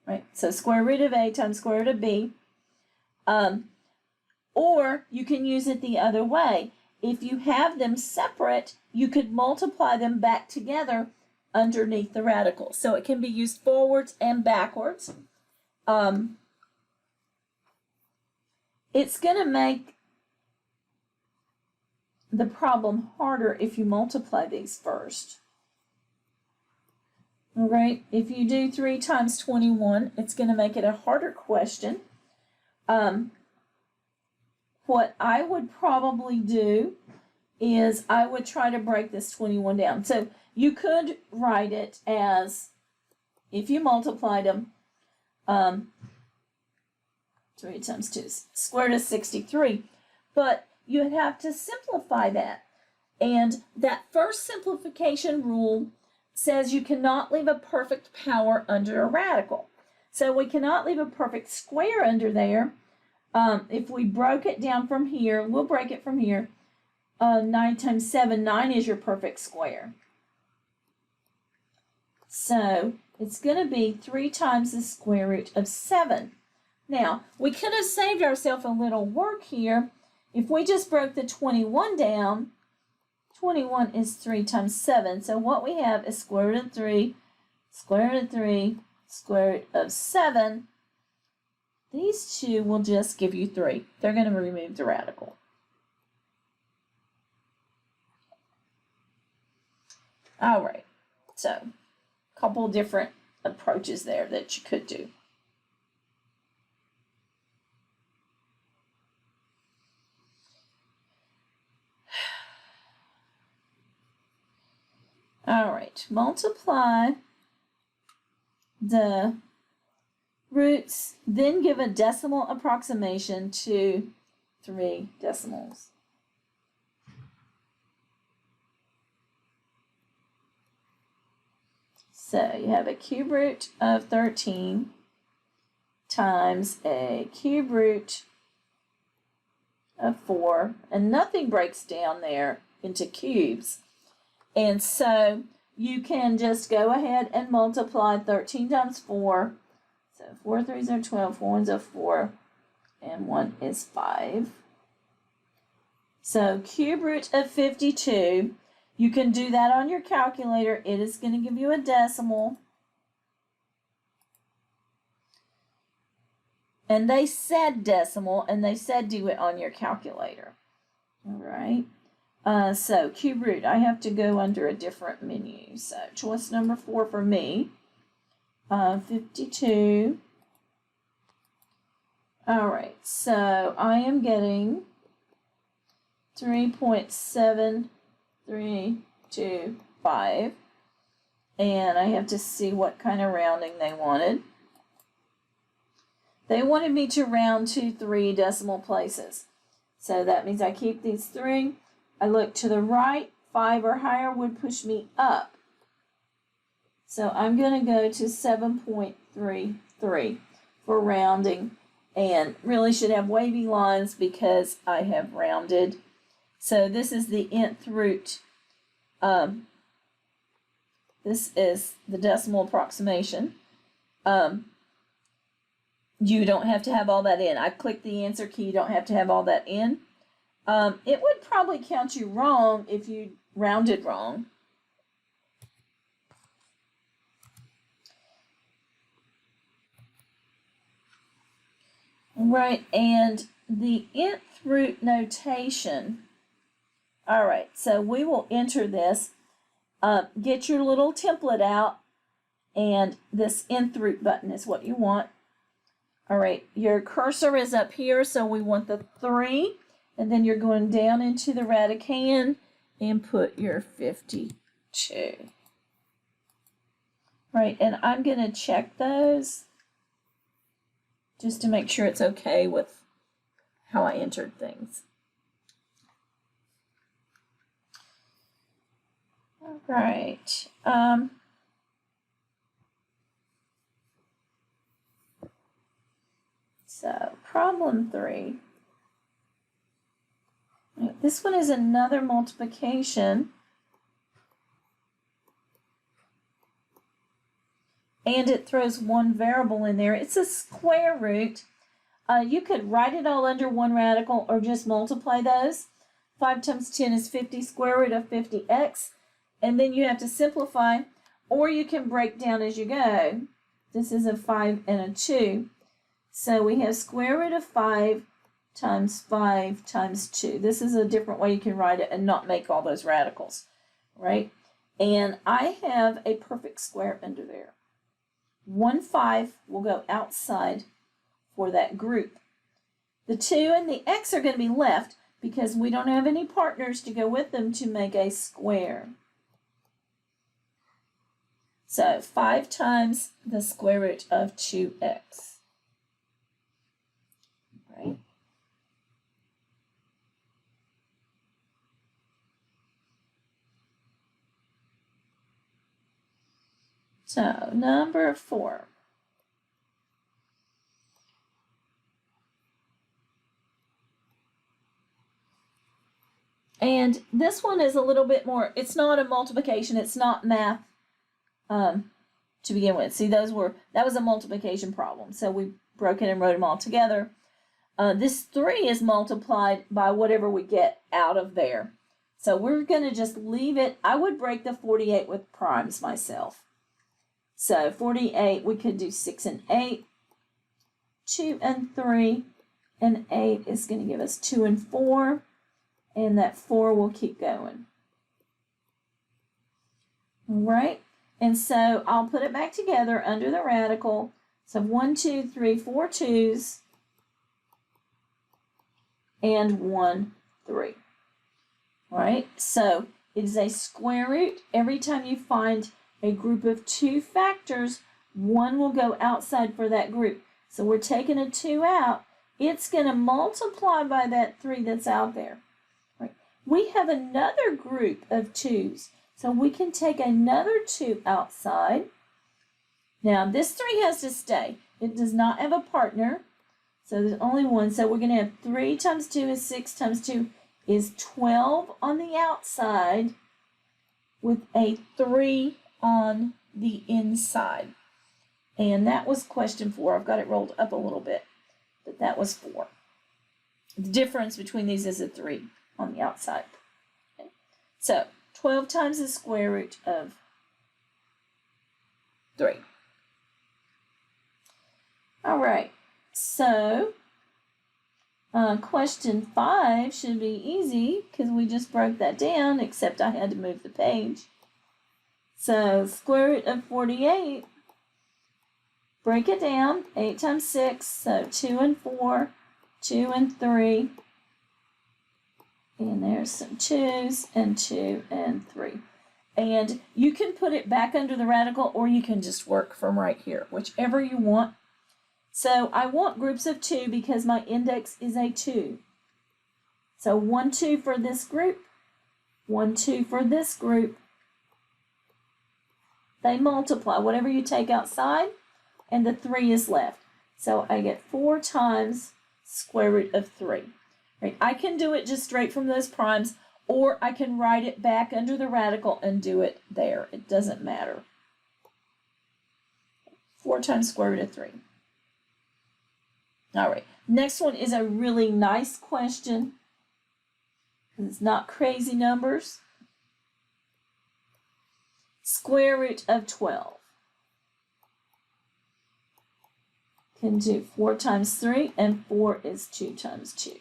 right? So square root of A times square root of B. Or you can use it the other way. If you have them separate, you could multiply them back together underneath the radical. So it can be used forwards and backwards. It's going to make the problem harder if you multiply these first. All right, if you do 3 times 21, it's going to make it a harder question. What I would probably do is I would try to break this 21 down. So you could write it as, if you multiplied them, 3 times 2, square root of 63. But you'd have to simplify that. And that first simplification rule says you cannot leave a perfect power under a radical. So we cannot leave a perfect square under there. If we broke it down from here, we'll break it from here. 9 times 7, 9 is your perfect square. So it's going to be 3 times the square root of 7. Now, we could have saved ourselves a little work here. If we just broke the 21 down, 21 is 3 times 7. So what we have is square root of 3, square root of 3, square root of 7. These two will just give you 3. They're going to remove the radical. All right, so a couple different approaches there that you could do. All right, multiply the roots, then give a decimal approximation to 3 decimals. So you have a cube root of 13 times a cube root of 4, and nothing breaks down there into cubes. And so you can just go ahead and multiply 13 times 4. So 4 3s are 12, 4 1s are 4, and 1 is 5. So cube root of 52, you can do that on your calculator. It is going to give you a decimal. And they said decimal, and they said do it on your calculator. All right. So cube root, I have to go under a different menu. So choice number 4 for me. 52. All right, so I am getting 3.7325, and I have to see what kind of rounding they wanted. They wanted me to round to 3 decimal places. So that means I keep these 3. I look to the right, 5 or higher would push me up. So I'm going to go to 7.33 for rounding, and really should have wavy lines because I have rounded. So this is the nth root. This is the decimal approximation. You don't have to have all that in. I clicked the answer key. You don't have to have all that in. It would probably count you wrong if you rounded wrong. Right, and the nth root notation. All right, so we will enter this. Get your little template out, and this nth root button is what you want. All right, your cursor is up here, so we want the 3, and then you're going down into the radicand and put your 52. Right, and I'm going to check those just to make sure it's okay with how I entered things. All right. So problem 3. This one is another multiplication. And it throws one variable in there. It's a square root. You could write it all under one radical or just multiply those. 5 times 10 is 50, square root of 50x. And then you have to simplify, or you can break down as you go. This is a 5 and a 2. So we have square root of 5 times 5 times 2. This is a different way you can write it and not make all those radicals, right? And I have a perfect square under there. 1 5 will go outside for that group. The 2 and the x are going to be left because we don't have any partners to go with them to make a square. So 5 times the square root of 2x. Right? So number 4. And this one is a little bit more, it's not a multiplication, it's not math to begin with. See, that was a multiplication problem. So we broke it and wrote them all together. This 3 is multiplied by whatever we get out of there. So we're going to just leave it. I would break the 48 with primes myself. So 48, we could do 6 and 8, 2 and 3, and 8 is going to give us 2 and 4, and that 4 will keep going. All right, and so I'll put it back together under the radical. So 1, 2, 3, 4 2's, and 1, 3. All right, so it is a square root. Every time you find a group of 2 factors, 1 will go outside for that group. So we're taking a 2 out. It's going to multiply by that 3 that's out there. Right. We have another group of 2's. So we can take another 2 outside. Now this 3 has to stay. It does not have a partner. So there's only one. So we're going to have 3 times 2 is 6 times 2 is 12 on the outside with a 3 on the inside. And that was question 4. I've got it rolled up a little bit, but that was 4. The difference between these is a 3 on the outside. Okay. So 12 times the square root of 3. All right. So, question 5 should be easy because we just broke that down, except I had to move the page. So, square root of 48, break it down, 8 times 6, so 2 and 4, 2 and 3, and there's some 2's, and 2 and 3. And you can put it back under the radical, or you can just work from right here, whichever you want. So I want groups of 2 because my index is a 2. So 1, 2 for this group, 1, 2 for this group. They multiply, whatever you take outside, and the 3 is left. So I get 4 times square root of 3. Right? I can do it just straight from those primes, or I can write it back under the radical and do it there. It doesn't matter. 4 times square root of 3. All right, next one is a really nice question. It's not crazy numbers. Square root of 12. Can do 4 times 3, and 4 is 2 times 2.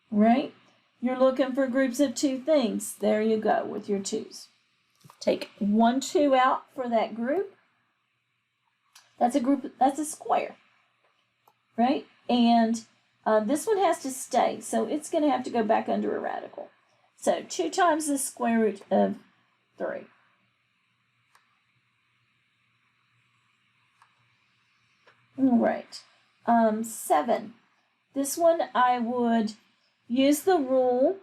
Right? You're looking for groups of 2 things. There you go with your 2's. Take 1, 2 out for that group. That's a group, that's a square. Right? And this one has to stay, so it's going to have to go back under a radical. So 2 times the square root of 3. All right. 7. This one I would use the rule.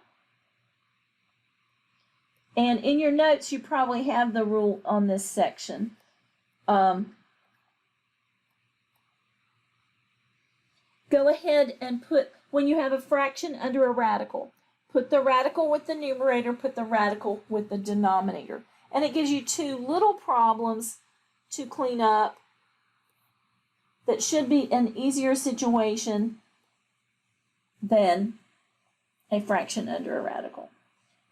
And in your notes, you probably have the rule on this section. Go ahead and put, when you have a fraction under a radical, put the radical with the numerator, put the radical with the denominator. And it gives you 2 little problems to clean up that should be an easier situation than a fraction under a radical.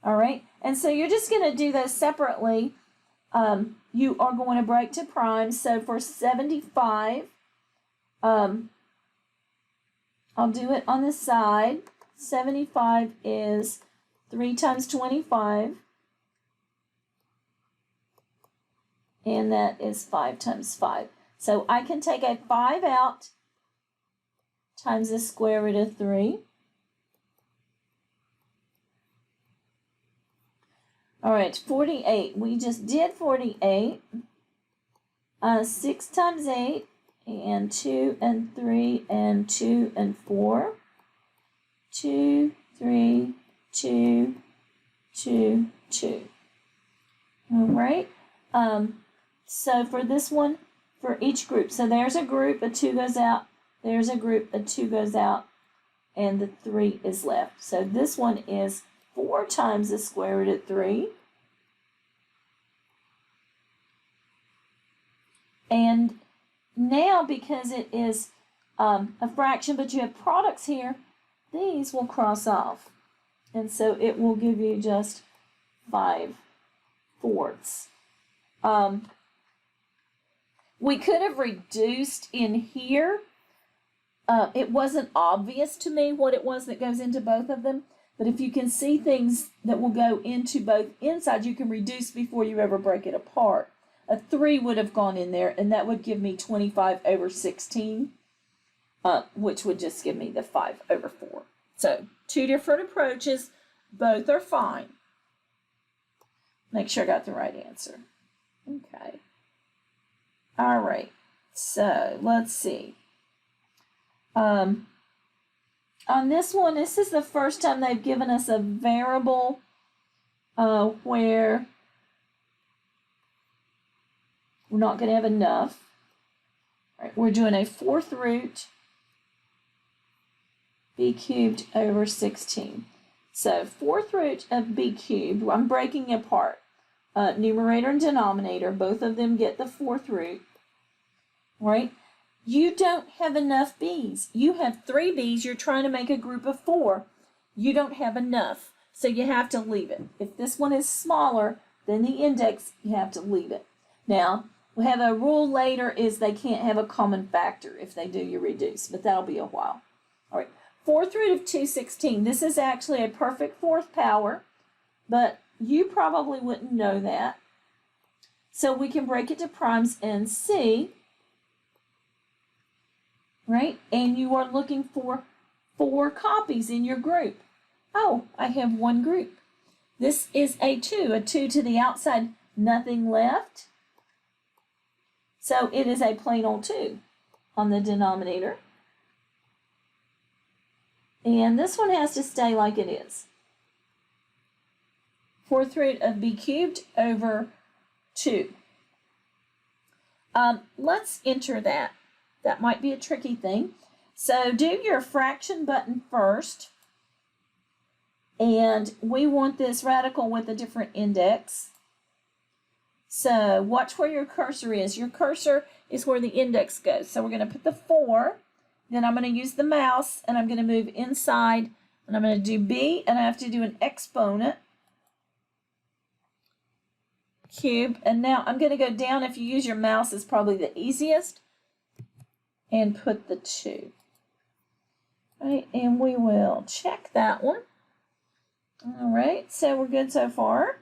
All right, and so you're just going to do those separately. You are going to break to primes. So for 75, I'll do it on the side. 75 is 3 times 25, and that is 5 times 5. So I can take a 5 out times the square root of 3. All right, 48. We just did 48. 6 times 8, and 2 and 3 and 2 and 4. 2, 3, 2, 2, 2. All right. So for this one, for each group, so there's a group, a 2 goes out. There's a group, a 2 goes out, and the 3 is left. So this one is 4 times the square root of 3. And now, because it is a fraction, but you have products here, these will cross off. And so it will give you just 5/4. We could have reduced in here. It wasn't obvious to me what it was that goes into both of them. But if you can see things that will go into both inside, you can reduce before you ever break it apart. A 3 would have gone in there, and that would give me 25/16, which would just give me the 5/4. So 2 different approaches. Both are fine. Make sure I got the right answer. Okay. All right. So let's see. On this one, this is the first time they've given us a variable where we're not going to have enough. All right, we're doing a 4th root b cubed over 16. So 4th root of b cubed, I'm breaking it apart. Numerator and denominator, both of them get the 4th root. Right? You don't have enough b's. You have 3 b's. You're trying to make a group of 4. You don't have enough, so you have to leave it. If this one is smaller than the index, you have to leave it. Now, we have a rule later is they can't have a common factor if they do you reduce, but that'll be a while. All right, 4th root of 216. This is actually a perfect fourth power, but you probably wouldn't know that. So we can break it to primes and see, right? And you are looking for 4 copies in your group. Oh, I have one group. This is a 2 to the outside, nothing left. So it is a plain old 2 on the denominator. And this one has to stay like it is. 4th root of b cubed over 2. Let's enter that. That might be a tricky thing. So do your fraction button first. And we want this radical with a different index. So watch where your cursor is. Your cursor is where the index goes. So we're going to put the 4. Then I'm going to use the mouse and I'm going to move inside. And I'm going to do b and I have to do an exponent. Cube. And now I'm going to go down. If you use your mouse, it's probably the easiest. And put the 2. Right, and we will check that one. All right, so we're good so far.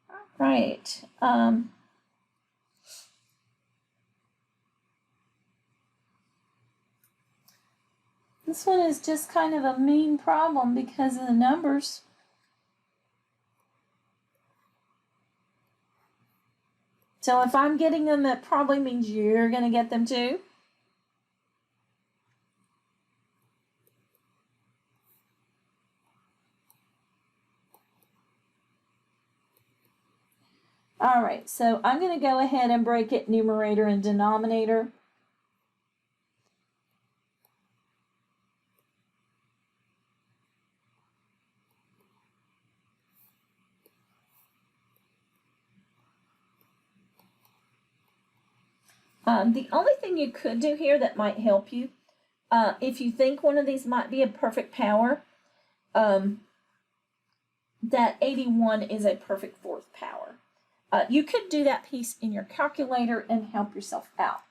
All right. This one is just kind of a mean problem because of the numbers. So if I'm getting them, that probably means you're going to get them too. All right, so I'm going to go ahead and break it numerator and denominator. The only thing you could do here that might help you, if you think one of these might be a perfect power, that 81 is a perfect fourth power. You could do that piece in your calculator and help yourself out.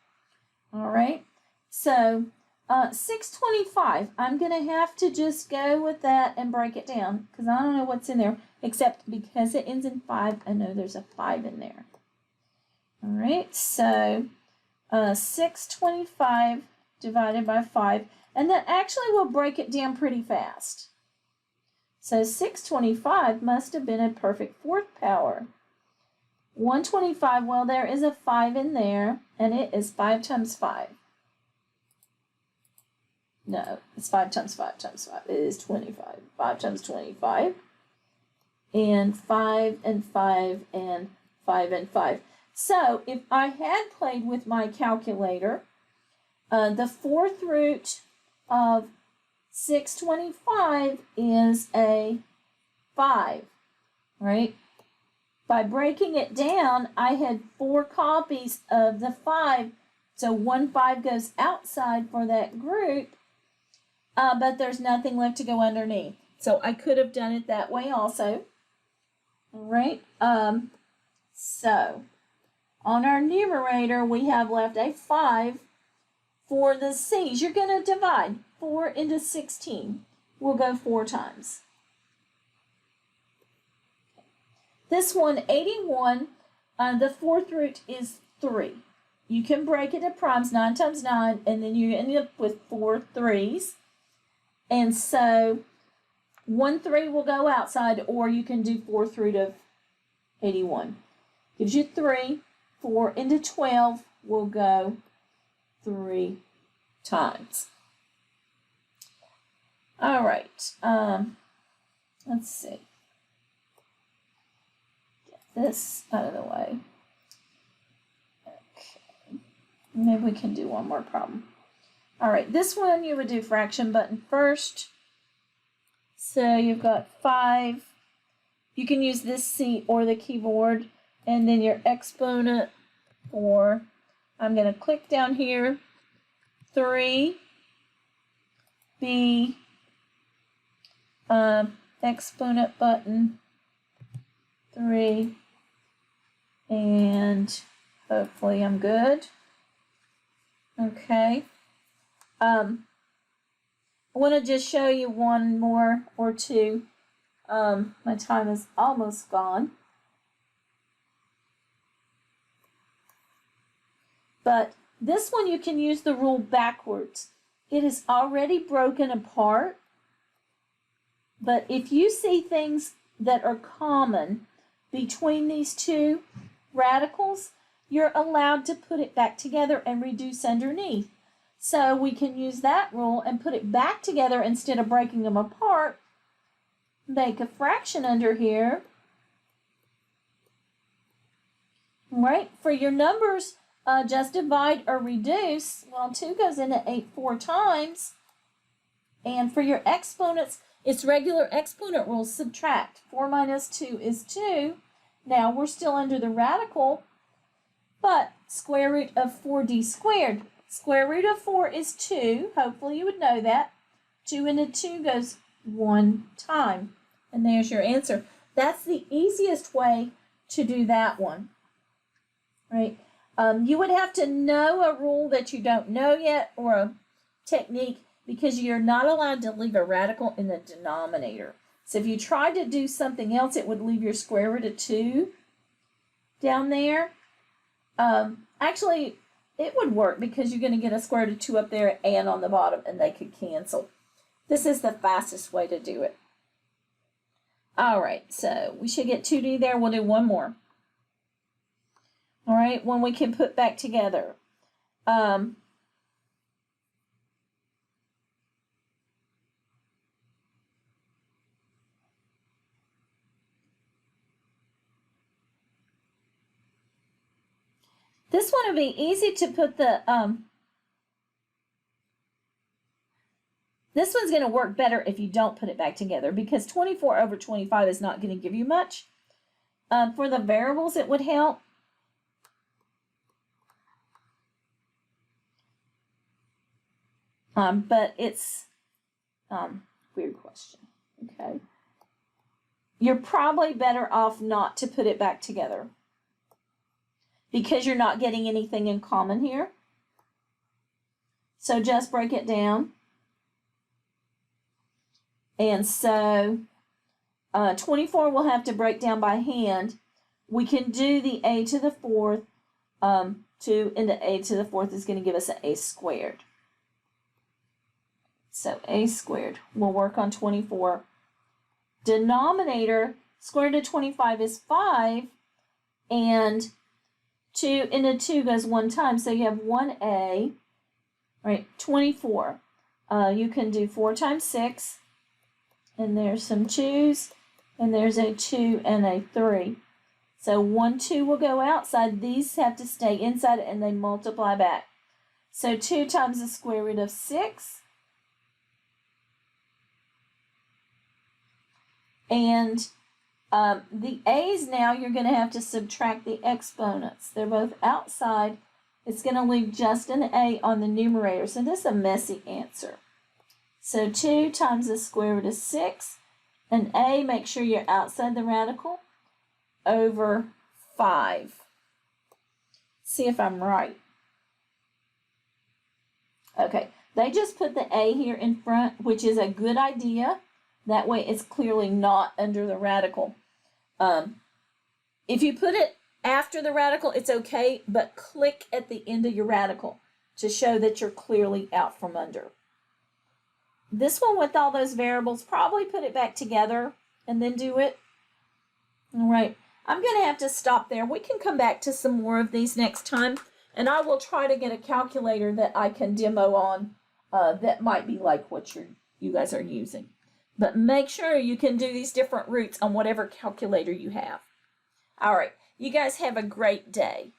All right, so 625, I'm going to have to just go with that and break it down because I don't know what's in there, except because it ends in 5, I know there's a 5 in there. All right, so 625 divided by 5, and that actually will break it down pretty fast. So 625 must have been a perfect fourth power. 125, well, there is a 5 in there, and it is 5 times 5. No, it's 5 times 5 times 5. It is 25. 5 times 25. And 5 and 5 and 5 and 5. So if I had played with my calculator, the 4th root of 625 is a 5, right? By breaking it down, I had 4 copies of the 5, so 1 5 goes outside for that group, but there's nothing left to go underneath. So I could have done it that way also. All right, so on our numerator, we have left a 5 for the C's. You're going to divide 4 into 16. We'll go 4 times. This one, 81, the 4th root is 3. You can break it to primes, 9 times 9, and then you end up with 4 3s. And so 1 3 will go outside, or you can do 4th root of 81. Gives you 3. 4 into 12 will go 3 times. All right. Let's see. Get this out of the way. Okay. Maybe we can do one more problem. All right. This one you would do fraction button first. So you've got 5. You can use this C or the keyboard. And then your exponent for, I'm going to click down here, 3, B, exponent button, 3, And hopefully I'm good. Okay. I want to just show you one more or two. My time is almost gone. But this one you can use the rule backwards. It is already broken apart. But if you see things that are common between these two radicals, you're allowed to put it back together and reduce underneath. So we can use that rule and put it back together instead of breaking them apart. Make a fraction under here. Right? For your numbers, just divide or reduce. Well, 2 goes into 8 4 times. And for your exponents, it's regular exponent rules. Subtract. 4 minus 2 is 2. Now we're still under the radical, but square root of 4d squared. Square root of 4 is 2. Hopefully you would know that. 2 into 2 goes 1 time. And there's your answer. That's the easiest way to do that one. Right? You would have to know a rule that you don't know yet or a technique because you're not allowed to leave a radical in the denominator. So if you tried to do something else, it would leave your square root of 2 down there. Actually, it would work because you're going to get a square root of 2 up there and on the bottom, and they could cancel. This is the fastest way to do it. All right, so we should get 2d there. We'll do one more. All right, one we can put back together. This one would be easy to put the, this one's going to work better if you don't put it back together because 24 over 25 is not going to give you much. For the variables, it would help. But it's weird question. Okay. You're probably better off not to put it back together because you're not getting anything in common here. So just break it down. And so 24 we'll have to break down by hand. We can do the a to the 4th. 2 into a to the 4th is going to give us an a squared. So a squared will work on 24. Denominator, square root of 25 is 5. And 2 into 2 goes 1 time. So you have 1a, right, 24. You can do 4 times 6. And there's some 2's. And there's a 2 and a 3. So 1, 2 will go outside. These have to stay inside and they multiply back. So 2 times the square root of 6. And the a's now, you're going to have to subtract the exponents. They're both outside. It's going to leave just an a on the numerator. So this is a messy answer. So 2 times the square root of 6. And a, make sure you're outside the radical, over 5. See if I'm right. Okay, they just put the a here in front, which is a good idea. That way it's clearly not under the radical. If you put it after the radical, it's okay, but click at the end of your radical to show that you're clearly out from under. This one with all those variables, probably put it back together and then do it. All right, I'm going to have to stop there. We can come back to some more of these next time, and I will try to get a calculator that I can demo on that might be like what you guys are using. But make sure you can do these different roots on whatever calculator you have. All right, you guys have a great day.